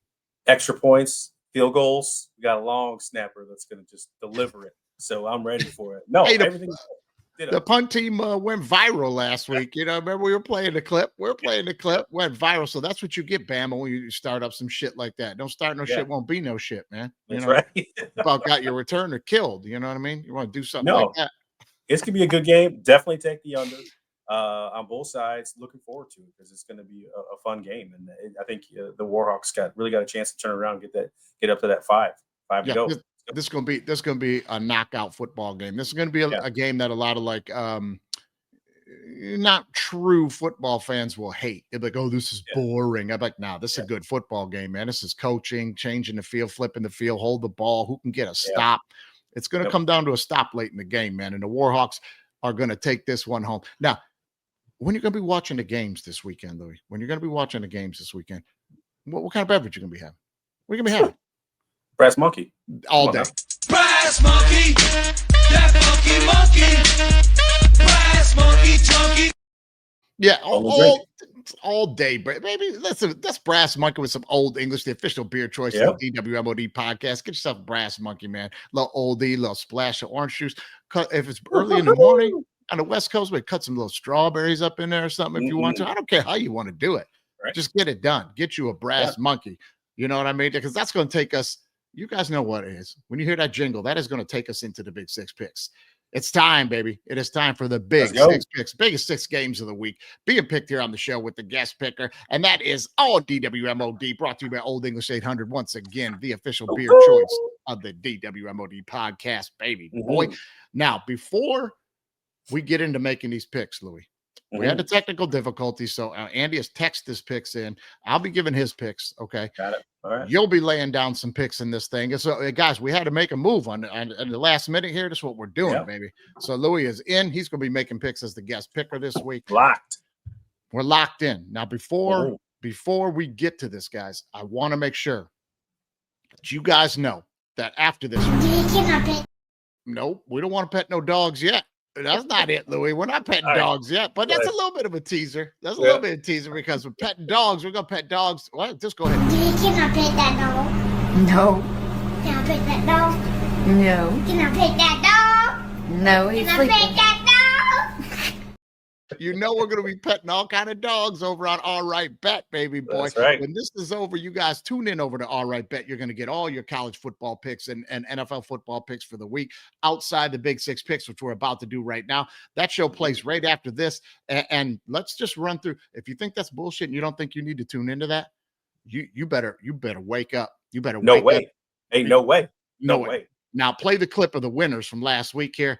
Extra points, field goals. We got a long snapper that's going to just deliver it. So I'm ready for it. No, everything. The punt team went viral last week. You know, remember we were playing the clip. Went viral. So that's what you get, Bama, when you start up some shit like that. Don't start no shit, won't be no shit, man. That's right. About got your returner killed. You know what I mean? You want to do something like that. It's going to be a good game. Definitely take the under on both sides. Looking forward to it because it's going to be a fun game. And I think the Warhawks really got a chance to turn around and get up to that 5 to go. This is gonna be a knockout football game. This is gonna be a game that a lot of not true football fans will hate. They're like, "Oh, this is boring." I'm like, "No, this is a good football game, man. This is coaching, changing the field, flipping the field, hold the ball. Who can get a stop?" It's gonna come down to a stop late in the game, man. And the Warhawks are gonna take this one home. Now, when you're gonna be watching the games this weekend, Louis, what kind of beverage you gonna be having? What are you gonna be having? Brass Monkey. All day. Brass Monkey. That funky monkey. Brass Monkey junkie. Yeah, all day, baby. That's Brass Monkey with some Old English, the official beer choice of the DWMOD podcast. Get yourself a Brass Monkey, man. Little oldie, little splash of orange juice. If it's early in the morning on the West Coast, we cut some little strawberries up in there or something if you want to. I don't care how you want to do it. Right. Just get it done. Get you a Brass Monkey. You know what I mean? Because that's going to take us. You guys know what it is. When you hear that jingle, that is going to take us into the Big 6 Picks. It's time, baby. It is time for the Big 6 Picks. Biggest 6 games of the week being picked here on the show with the guest picker. And that is all DWMOD, brought to you by Old English 800. Once again, the official beer choice of the DWMOD podcast, baby. Boy. Now, before we get into making these picks, Louis. We had the technical difficulties, so Andy has texted his picks in. I'll be giving his picks, okay? Got it. All right. You'll be laying down some picks in this thing. And so, guys, we had to make a move on the last minute here. That's what we're doing, baby. So Louis is in. He's going to be making picks as the guest picker this week. Locked. We're locked in. Now, before we get to this, guys, I want to make sure that you guys know that after this, nope, we don't want to pet no dogs yet. That's not it, Louis. We're not petting dogs yet, but that's a little bit of a teaser. That's a little bit of a teaser because we're petting dogs. We're going to pet dogs. Well, just go ahead. Can I pet that dog? No. Can I pet that dog? No. Can I pet that dog? No, he's Can I sleeping. pet that dog? You know we're going to be petting all kind of dogs over on All Right Bet, baby boy. That's right. When this is over, you guys tune in over to All Right Bet. You're going to get all your college football picks and NFL football picks for the week outside the Big 6 Picks, which we're about to do right now. That show plays right after this. And let's just run through. If you think that's bullshit and you don't think you need to tune into that, you better wake up. You better No wake way. up. Hey, no way. No way. Now play the clip of the winners from last week here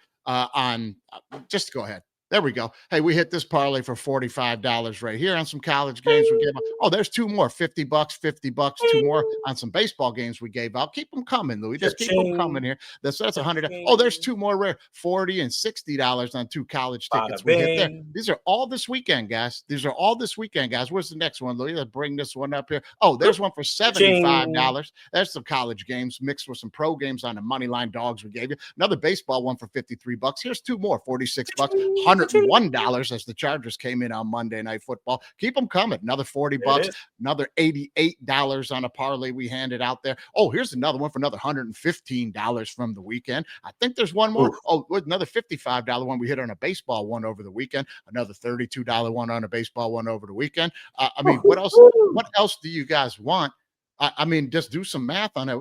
just go ahead. There we go. Hey, we hit this parlay for $45 right here on some college games we gave out. Oh, there's two more, $50, $50, two more on some baseball games we gave out. Keep them coming, Louis. Just keep them coming here. That's $100. Oh, there's two more rare, $40 and $60 on two college tickets we hit there. These are all this weekend, guys. These are all this weekend, guys. Where's the next one, Louis? Let's bring this one up here. Oh, there's one for $75. There's some college games mixed with some pro games on the money line dogs we gave you. Another baseball one for $53. Here's two more, $46, $101 as the Chargers came in on Monday Night Football. Keep them coming. Another $40, another $88 on a parlay we handed out there. Oh, here's another one for another $115 from the weekend. I think there's one more. Oh, another $55 one we hit on a baseball one over the weekend. Another $32 one on a baseball one over the weekend. I mean, what else? What else do you guys want? I mean, just do some math on it.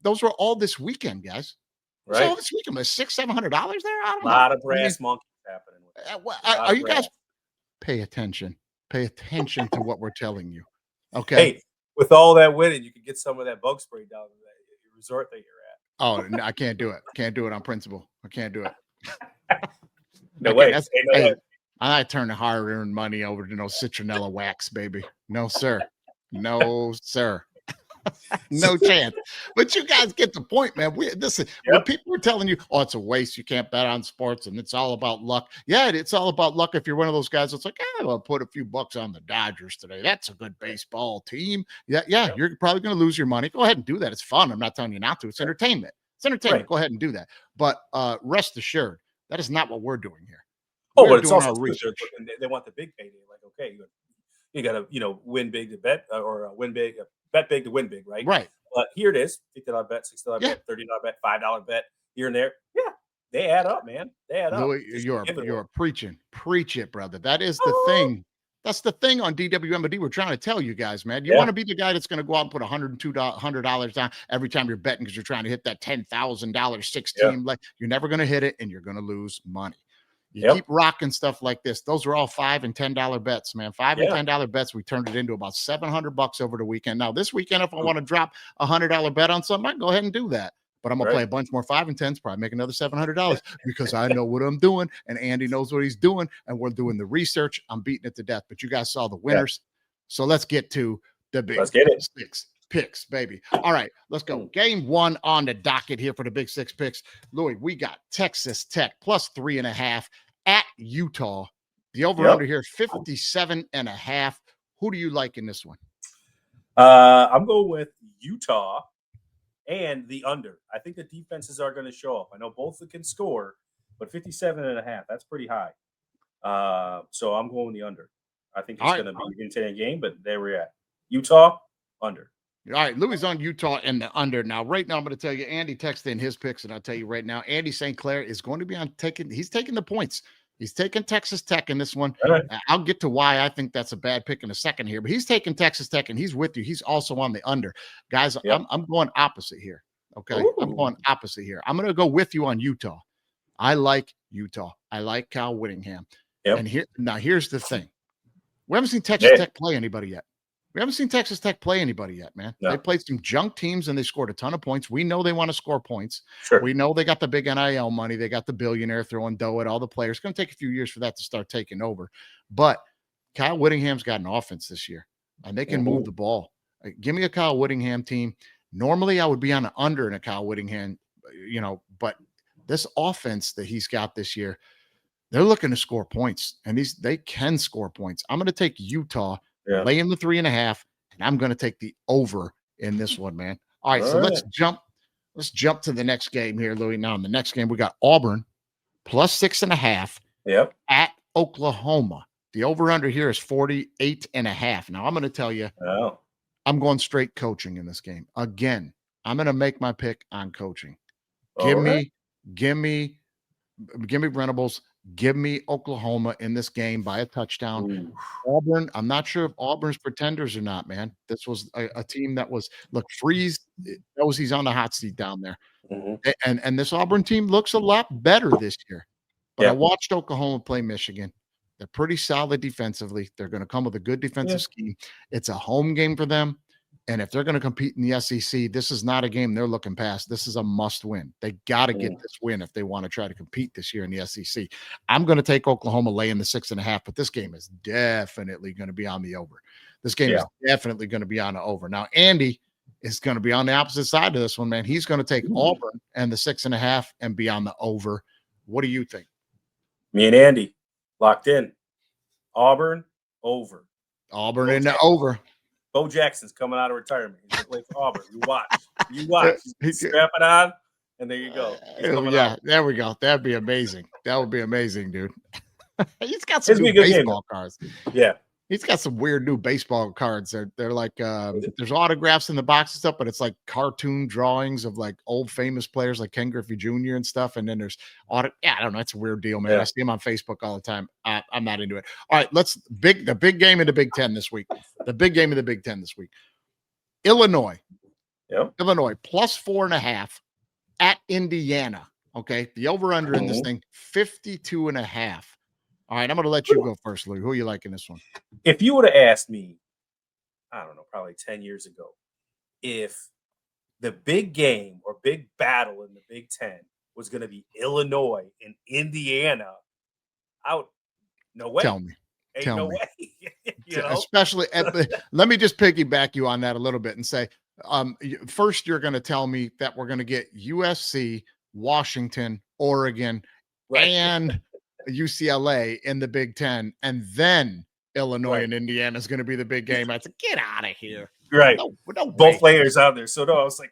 Those were all this weekend, guys. Right. So this weekend was $600-700 there. I don't know. A lot of brass monkeys happening. Are you guys pay attention? Pay attention to what we're telling you. Okay. Hey, with all that winning, you can get some of that bug spray down in that resort that you're at. Oh, no, I can't do it. Can't do it on principle. I can't do it. No way. Hey, I turn the hard-earned money over to no citronella wax, baby. No, sir. No, sir. No chance. But you guys get the point, man. Listen, when people are telling you, oh, it's a waste, you can't bet on sports and it's all about luck. Yeah, it's all about luck. If you're one of those guys that's like, I'll put a few bucks on the Dodgers today. That's a good baseball team. Yeah, you're probably going to lose your money. Go ahead and do that. It's fun. I'm not telling you not to. It's entertainment. It's entertainment. Right. Go ahead and do that. But rest assured, that is not what we're doing here. Oh, but it's also research. They want the big payday. Like, okay, you got to, win big to bet or win big. Bet big to win big, right? Right. But here it is: $50 bet, $60 bet, $30 bet, $5 bet here and there. Yeah, they add up, man. They add up. You're preaching. Preach it, brother. That is the thing. That's the thing on DWMOD. We're trying to tell you guys, man. You want to be the guy that's going to go out and put $100 down every time you're betting because you're trying to hit that $10,000 16. Like you're never going to hit it, and you're going to lose money. You keep rocking stuff like this. Those are all $5 and $10 bets, man. $5 and $10 bets. We turned it into about $700 over the weekend. Now, this weekend, if I want to drop a $100 bet on something, I can go ahead and do that. But I'm going to play a bunch more 5 and 10s, probably make another $700 because I know what I'm doing and Andy knows what he's doing and we're doing the research. I'm beating it to death. But you guys saw the winners. So let's get to the Big 6 Picks, baby. All right, let's go. Game one on the docket here for the Big 6 Picks. Louis, we got Texas Tech plus 3.5 at Utah. The over-under here, 57.5. Who do you like in this one? I'm going with Utah and the under. I think the defenses are going to show up. I know both can score, but 57.5, that's pretty high. So I'm going the under. I think it's going to be an entertaining game, but there we're at. Utah, under. All right, Louis on Utah and the under. Now, right now, I'm going to tell you, Andy texted in his picks, and I'll tell you right now, Andy St. Clair is going to be he's taking the points. He's taking Texas Tech in this one. Right. I'll get to why I think that's a bad pick in a second here, but he's taking Texas Tech, and he's with you. He's also on the under. Guys, I'm going opposite here, okay? Ooh. I'm going opposite here. I'm going to go with you on Utah. I like Utah. I like Kyle Whittingham. And here's the thing. We haven't seen Texas Tech play anybody yet. We haven't seen Texas Tech play anybody yet, man. No. They played some junk teams and they scored a ton of points. We know they want to score points. Sure. We know they got the big NIL money. They got the billionaire throwing dough at all the players. It's going to take a few years for that to start taking over. But Kyle Whittingham's got an offense this year, and they can move the ball. Give me a Kyle Whittingham team. Normally, I would be on the under in a Kyle Whittingham, but this offense that he's got this year, they're looking to score points, and they can score points. I'm going to take Utah. Yeah. Lay in the 3.5, and I'm going to take the over in this one, man. All right, so let's jump to the next game here, Louis. Now in the next game, we got Auburn plus 6.5 at Oklahoma. The over-under here is 48.5. Now I'm going to tell you, I'm going straight coaching in this game. Again, I'm going to make my pick on coaching. Give me Venables. Give me Oklahoma in this game by a touchdown. Auburn, I'm not sure if Auburn's pretenders or not, man. This was a team that was, Freeze knows he's on the hot seat down there. And this Auburn team looks a lot better this year. But I watched Oklahoma play Michigan. They're pretty solid defensively. They're going to come with a good defensive scheme. It's a home game for them. And if they're going to compete in the SEC, this is not a game they're looking past. This is a must win. They got to get this win if they want to try to compete this year in the SEC. I'm going to take Oklahoma laying the 6.5, but this game is definitely going to be on the over. This game is definitely going to be on the over. Now, Andy is going to be on the opposite side of this one, man. He's going to take Auburn and the 6.5 and be on the over. What do you think? Me and Andy locked in. Auburn over. Auburn in the over. Bo Jackson's coming out of retirement. He's going to play for Auburn. You watch. Strap it on, and there you go. There we go. That'd be amazing. That would be amazing, dude. He's got some new baseball cards. Yeah. He's got some weird new baseball cards. They're like there's autographs in the box and stuff, but it's like cartoon drawings of like old famous players like Ken Griffey Jr. and stuff. And then there's I don't know. It's a weird deal, man. I see him on Facebook all the time. I'm not into it. All right, the big game in the Big Ten this week. The big game of the Big Ten this week. Illinois. Illinois plus 4.5 at Indiana. Okay. The over-under in this thing, 52.5. All right, I'm going to let you go first, Lou. Who are you liking this one? If you would have asked me, I don't know, probably 10 years ago, if the big game or big battle in the Big Ten was going to be Illinois and Indiana, no way. Tell me. Ain't Tell no me. way. Especially, let me just piggyback you on that a little bit and say, first you're going to tell me that we're going to get USC, Washington, Oregon, and UCLA in the Big Ten, and then Illinois and Indiana is going to be the big game. I said, get out of here. Right. No both layers out there. So no, I was like,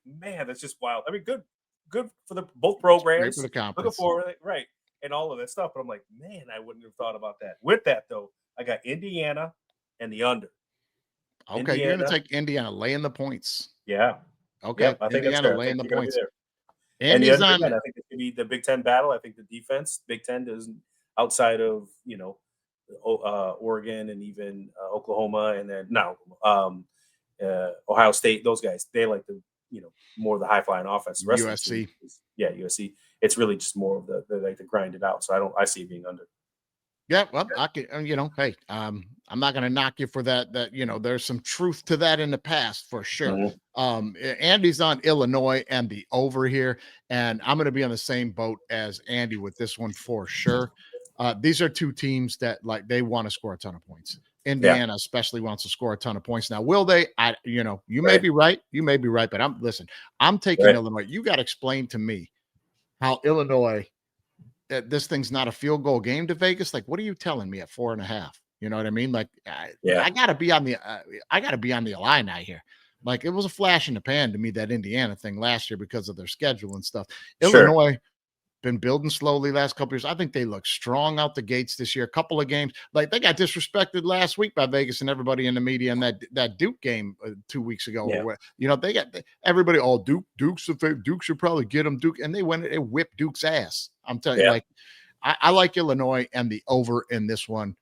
man, that's just wild. I mean, good for both programs. Great for the conference. Looking forward, right. And all of that stuff. But I'm like, man, I wouldn't have thought about that. With that though, I got Indiana and the under. Okay, you're going to take Indiana laying the points. Yeah. Okay. I think Indiana laying the points. And the other thing, I think it's going to be the Big Ten battle. I think the defense, Big Ten doesn't, outside of, Oregon and even Oklahoma, and then Ohio State, those guys, they like the, more of the high flying offense. The rest USC. Of the team USC. It's really just more of they like to grind it out. So I see it being under. Yeah, well, I can, hey, I'm not going to knock you for that. There's some truth to that in the past for sure. Andy's on Illinois and the over here, and I'm going to be on the same boat as Andy with this one for sure. These are two teams that they want to score a ton of points. Indiana especially wants to score a ton of points. Now, will they? You may be right. You may be right, but I'm taking Illinois. You got to explain to me how Illinois. This thing's not a field goal game to Vegas. Like, what are you telling me at 4.5? You know what I mean? Like, I gotta be on the Illini here. Like, it was a flash in the pan to me, that Indiana thing last year because of their schedule and stuff. Sure. Illinois been building slowly last couple years. I think they look strong out the gates this year. A couple of games, like they got disrespected last week by Vegas and everybody in the media in that Duke game 2 weeks ago. Yeah. They got everybody. Oh, Duke should probably get them. Duke, and they whipped Duke's ass. I'm telling you, I like Illinois and the over in this one.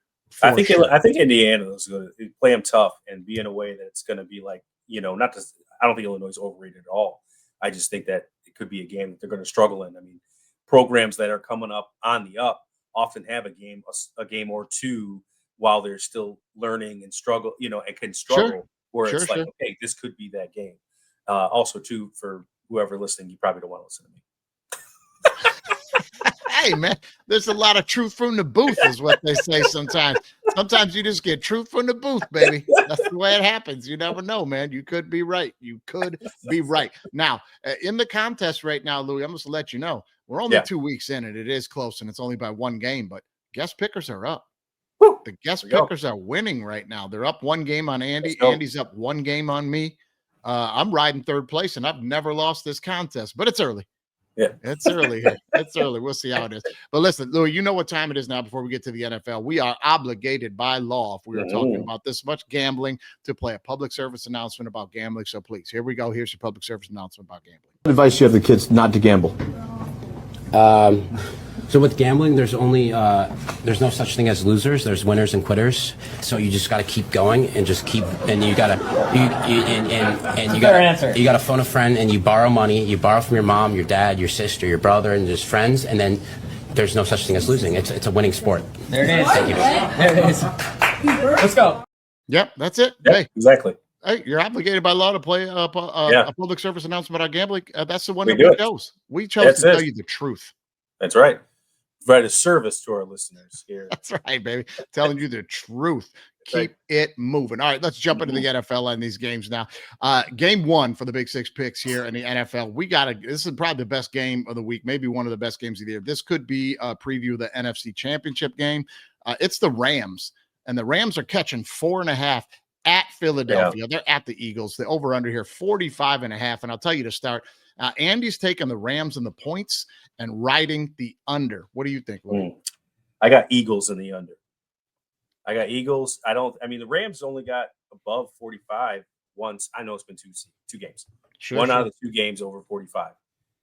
I think Indiana is going to play them tough and be in a way that it's going to be like, not just. I don't think Illinois is overrated at all. I just think that it could be a game that they're going to struggle in. I mean, programs that are coming up on the up often have a game or two while they're still learning and struggle, and can struggle. Where it's like, Sure. okay, this could be that game. Also, too, for whoever listening, you probably don't want to listen to me. Hey, man, there's a lot of truth from the booth, is what they say sometimes. Sometimes you just get truth from the booth, baby. That's the way it happens. You never know, man. You could be right. You could be right. Now, in the contest right now, Louis, I'm just to let you know, we're only 2 weeks in, and it is close, and it's only by one game, but guest pickers are up. The guest pickers are winning right now. They're up one game on Andy. Andy's up one game on me. I'm riding third place, and I've never lost this contest, but it's early. Yeah, it's early here. It's early. We'll see how it is. But listen, Louis, you know what time it is now before we get to the NFL. We are obligated by law, if we are talking about this much gambling, to play a public service announcement about gambling. So please, here we go. Here's your public service announcement about gambling. What advice do you have the kids not to gamble? So with gambling, there's only there's no such thing as losers. There's winners and quitters. So you just got to keep going and just keep. And you gotta you gotta phone a friend and you borrow money. You borrow from your mom, your dad, your sister, your brother, and just friends. And then there's no such thing as losing. It's a winning sport. There it is. Thank you. There it is. Let's go. Yep, that's it. Yep, hey, exactly. Hey, you're obligated by law to play a public service announcement about gambling. That's the one that do we it. chose. We chose to tell you the truth. That's right. Provide a service to our listeners here. That's right, baby. Telling you the truth. Keep it moving. All right, let's jump into the NFL and these games now. Game one for the Big Six Picks here in the NFL. This is probably the best game of the week, maybe one of the best games of the year. This could be a preview of the NFC Championship game. It's the Rams, and the Rams are catching 4.5 at Philadelphia. Yeah. They're at the Eagles. The over-under here, 45.5. And I'll tell you to start, Andy's taking the Rams and the points and riding the under. What do you think, Louis? I got Eagles in the under. I got Eagles. The Rams only got above 45 once. I know it's been two games. One out of the two games over 45.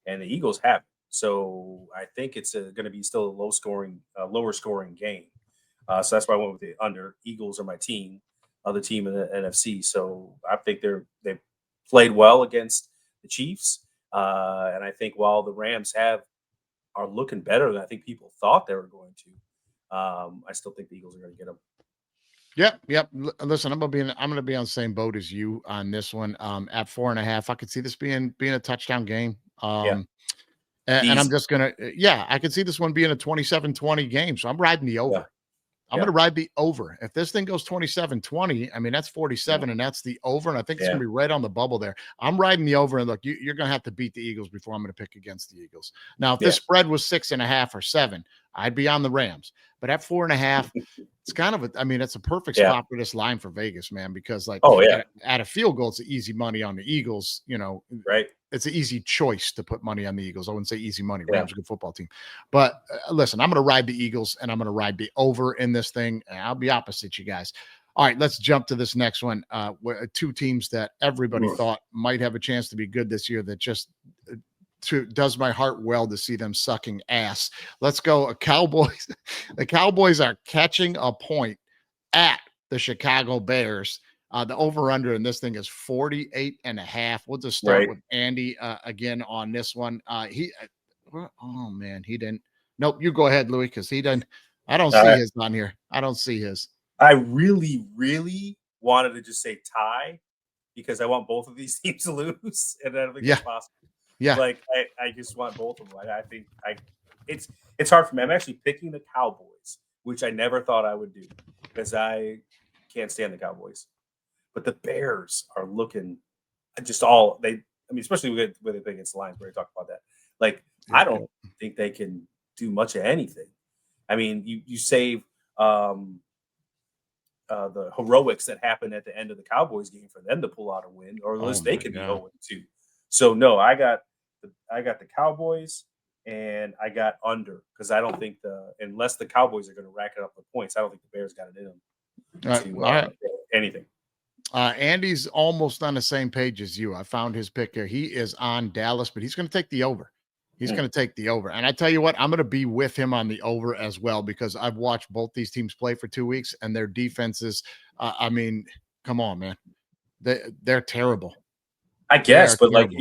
And the Eagles have. So I think it's going to be still a lower scoring game. So that's why I went with the under. Eagles are my team, other team in the NFC. So I think they've played well against the Chiefs. And I think while the Rams are looking better than I think people thought they were going to, I still think the Eagles are going to get them. Yep. Listen, I'm gonna be on the same boat as you on this one. At 4.5, I could see this being a touchdown game. And I'm just gonna, I could see this one being a 27-20 game. So I'm riding the over. I'm going to ride the over. If this thing goes 27-20, I mean, that's 47, and that's the over, and I think it's going to be right on the bubble there. I'm riding the over, and look, you're going to have to beat the Eagles before I'm going to pick against the Eagles. Now, if this spread was 6.5 or 7, I'd be on the Rams. But at 4.5, it's kind of it's a perfect spot for this line for Vegas, man, because at a field goal, it's easy money on the Eagles, right? It's an easy choice to put money on the Eagles. I wouldn't say easy money. Rams are a good football team. But listen, I'm going to ride the Eagles, and I'm going to ride the over in this thing. And I'll be opposite you guys. All right, let's jump to this next one. Two teams that everybody thought might have a chance to be good this year that just does my heart well to see them sucking ass. Let's go. Cowboys. The Cowboys are catching a point at the Chicago Bears. The over-under in this thing is 48.5. We'll just start with Andy again on this one. He didn't. Nope, you go ahead, Louis, because he didn't. I don't see his on here. I don't see his. I really, really wanted to just say tie because I want both of these teams to lose, and I don't think it's possible. Yeah, I just want both of them. I think it's hard for me. I'm actually picking the Cowboys, which I never thought I would do because I can't stand the Cowboys. But the Bears are looking especially when they play against the Lions, where I talked about that. I don't think they can do much of anything. I mean, you save the heroics that happened at the end of the Cowboys game for them to pull out a win, or at least they could be 0-2. So no, I got the Cowboys, and I got under because I don't think unless the Cowboys are going to rack it up with points, I don't think the Bears got it in them. Anything. Andy's almost on the same page as you. I found his pick here. He is on Dallas, but he's going to take the over. He's going to take the over. And I tell you what, I'm going to be with him on the over as well because I've watched both these teams play for 2 weeks, and their defenses, come on, man. They're terrible. I guess, but terrible. To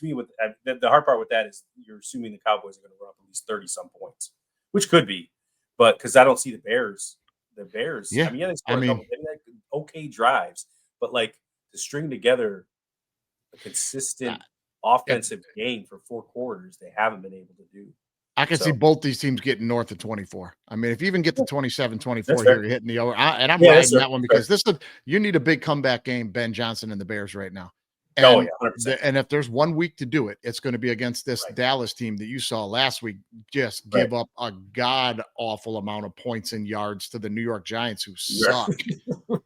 me, with the hard part with that is you're assuming the Cowboys are going to run up at least 30-some points, which could be, but because I don't see the Bears the Bears. Yeah, I mean, they scored a couple okay drives, but like to string together a consistent offensive game for 4 quarters, they haven't been able to do. I can see both these teams getting north of 24. I mean, if you even get to 27, 24 here, you're hitting the over. And I'm riding that one because you need a big comeback game, Ben Johnson and the Bears right now. And, 100%. And if there's 1 week to do it, it's going to be against this Dallas team that you saw last week just give up a god-awful amount of points and yards to the New York Giants, who suck.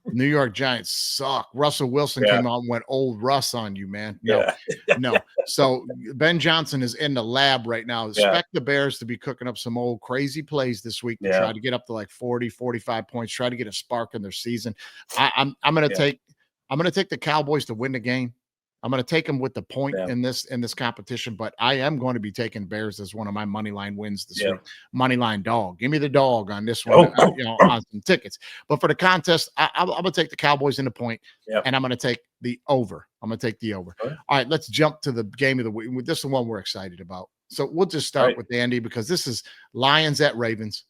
New York Giants suck. Russell Wilson came out and went old Russ on you, man. No. So Ben Johnson is in the lab right now. Expect the Bears to be cooking up some old crazy plays this week to try to get up to like 40, 45 points, try to get a spark in their season. I'm going to take the Cowboys to win the game. I'm going to take them with the point in this competition, but I am going to be taking Bears as one of my money line wins this week. Money line dog. Give me the dog on this one, on some tickets. But for the contest, I'm going to take the Cowboys in the point, and I'm going to take the over. I'm going to take the over. All right, let's jump to the game of the week. This is the one we're excited about. So we'll just start with Andy, because this is Lions at Ravens.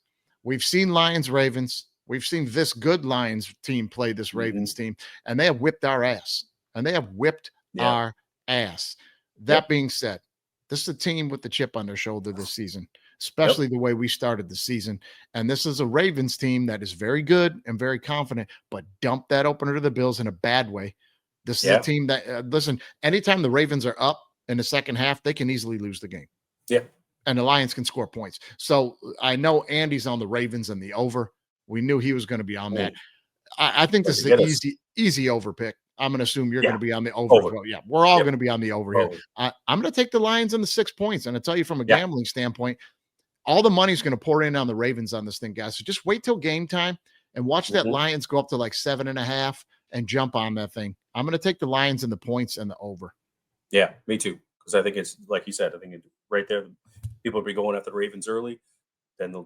We've seen Lions-Ravens. We've seen this good Lions team play this Ravens team, and they have whipped our ass. And they have whipped our ass. That being said, this is a team with the chip on their shoulder this season, especially the way we started the season. And this is a Ravens team that is very good and very confident, but dumped that opener to the Bills in a bad way. This is a team that, listen, anytime the Ravens are up in the second half, they can easily lose the game. And the Lions can score points. So I know Andy's on the Ravens and the over. We knew he was going to be on that. I think this is an easy over pick. I'm going to assume you're going to be on the over. Yeah, we're all going to be on the over here. I'm going to take the Lions in the 6 points. And I tell you, from a gambling standpoint, all the money's going to pour in on the Ravens on this thing, guys. So just wait till game time and watch that Lions go up to like 7.5 and jump on that thing. I'm going to take the Lions in the points and the over. Yeah, me too. Because I think it's like you said. I think right there, people will be going after the Ravens early. Then the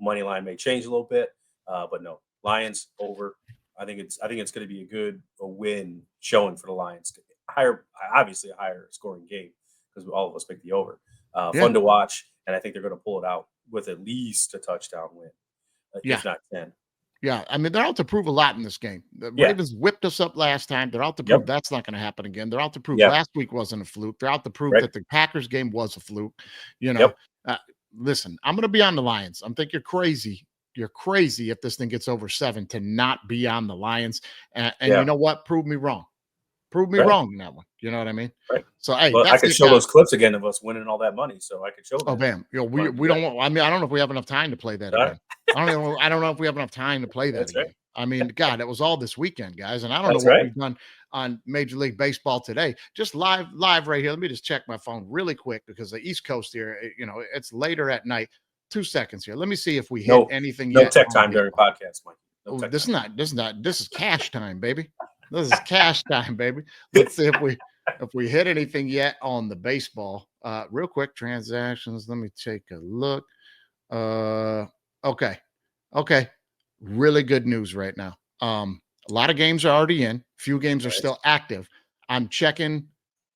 money line may change a little bit, but no, Lions over. I think it's going to be a win showing for the Lions. Obviously a higher scoring game, because all of us picked the over. Fun to watch, and I think they're going to pull it out with at least a touchdown win, if not 10. Yeah, I mean, they're out to prove a lot in this game. The Ravens whipped us up last time. They're out to prove that's not going to happen again. They're out to prove last week wasn't a fluke. They're out to prove that the Packers game was a fluke. Listen, I'm going to be on the Lions. I'm thinking you're crazy. You're crazy if this thing gets over 7 to not be on the Lions. And you know what? Prove me wrong. Prove me wrong in that one. You know what I mean? So, hey, I could show those clips again of us winning all that money, so I could show them. Oh, bam. We don't want, I mean, I don't know if we have enough time to play that again. I don't know if we have enough time to play that again. I mean, God, it was all this weekend, guys. And I don't know what we've done on Major League Baseball today. Just live right here. Let me just check my phone really quick, because the East Coast here, it's later at night. 2 seconds here. Let me see if we hit anything yet. No tech time during podcast, Mike. This is cash time, baby. This is cash time, baby. Let's see if we hit anything yet on the baseball. Real quick, transactions. Let me take a look. Okay. Really good news right now. A lot of games are already in. Few games are still active. I'm checking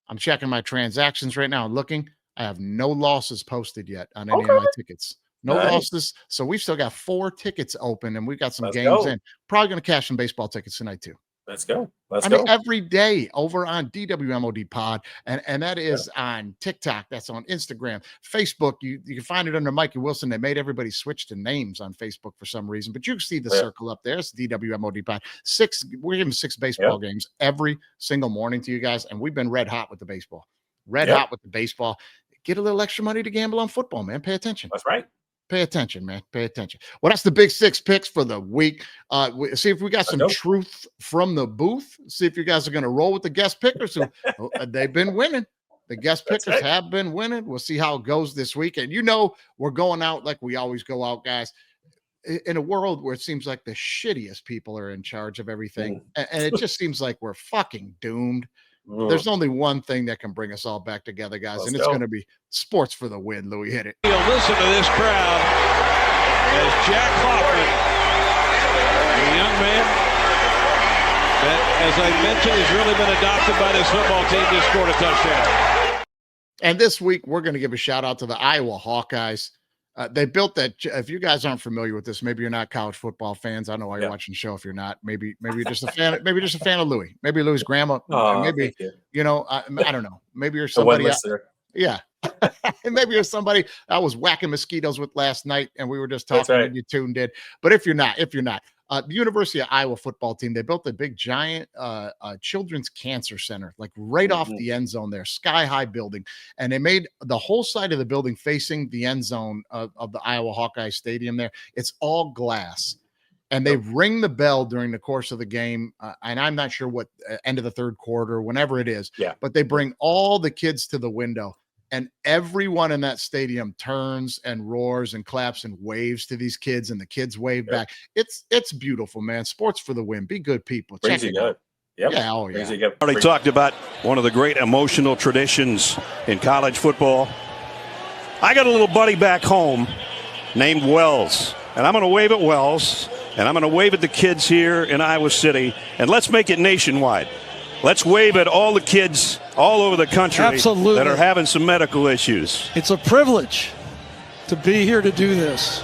my transactions right now. Looking. I have no losses posted yet on any of my tickets. No losses. So we've still got 4 tickets open, and we've got some games in. Probably going to cash some baseball tickets tonight too. Let's go. I mean, every day over on DWMOD Pod, and that is on TikTok. That's on Instagram, Facebook. You can find it under Mikey Wilson. They made everybody switch to names on Facebook for some reason, but you can see the circle up there. It's DWMOD Pod. We're giving 6 baseball games every single morning to you guys, and we've been red hot with the baseball. Hot with the baseball. Get a little extra money to gamble on football, man. Pay attention. That's right. Pay attention, man. Pay attention. Well, that's the big 6 picks for the week. See if we got some truth from the booth. See if you guys are going to roll with the guest pickers. Who they've been winning. The guest pickers have been winning. We'll see how it goes this week. And we're going out like we always go out, guys. In a world where it seems like the shittiest people are in charge of everything, and it just seems like we're fucking doomed. There's only one thing that can bring us all back together, guys, and it's going to be sports for the win. Louis, hit it. You'll listen to this crowd as Jack Hoffman, a young man that, as I mentioned, has really been adopted by this football team, just scored a touchdown. And this week, we're going to give a shout out to the Iowa Hawkeyes. They built that. If you guys aren't familiar with this, maybe you're not college football fans. I don't know why you're watching the show. If you're not, maybe you're just a fan. Maybe you're just a fan of Louis. Maybe Louis' grandma. Maybe you know. I don't know. Maybe you're somebody. Yeah. Maybe you're somebody I was whacking mosquitoes with last night, and we were just talking when you tuned in. But if you're not, the University of Iowa football team, they built a big giant children's cancer center, like right off the end zone there, sky high building. And they made the whole side of the building facing the end zone of the Iowa Hawkeye Stadium there. It's all glass. And they ring the bell during the course of the game. And I'm not sure what end of the third quarter, whenever it is. Yeah. But they bring all the kids to the window. And everyone in that stadium turns and roars and claps and waves to these kids, and the kids wave back. It's beautiful, man. Sports for the win. Be good people. Check it out. Yep. Yeah, oh yeah. Already talked about one of the great emotional traditions in college football. I got a little buddy back home named Wells, and I'm going to wave at Wells, and I'm going to wave at the kids here in Iowa City, and let's make it nationwide. Let's wave at all the kids all over the country that are having some medical issues. It's a privilege to be here to do this.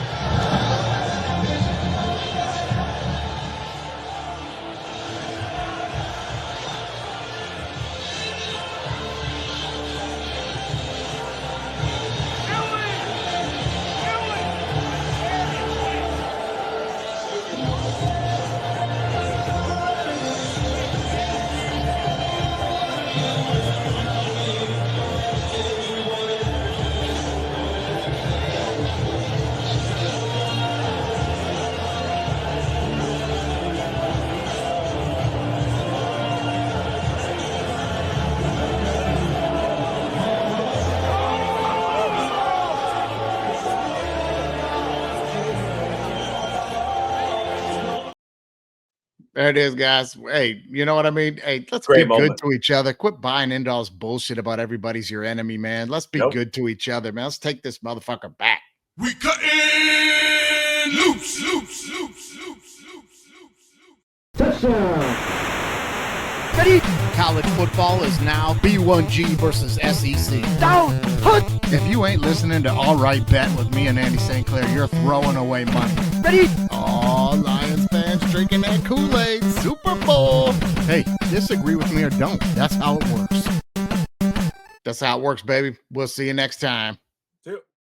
There it is, guys. Hey, you know what I mean? Hey, let's be good to each other. Quit buying into all this bullshit about everybody's your enemy, man. Let's be good to each other, man. Let's take this motherfucker back. We cutting loops. Touchdown. Ready? College football is now B1G versus SEC. Down. Hood. If you ain't listening to All Right Bet with me and Andy St. Clair, you're throwing away money. Ready? Oh, Lions fans drinking that Kool-Aid. Super Bowl. Hey, disagree with me or don't. That's how it works. That's how it works, baby. We'll see you next time.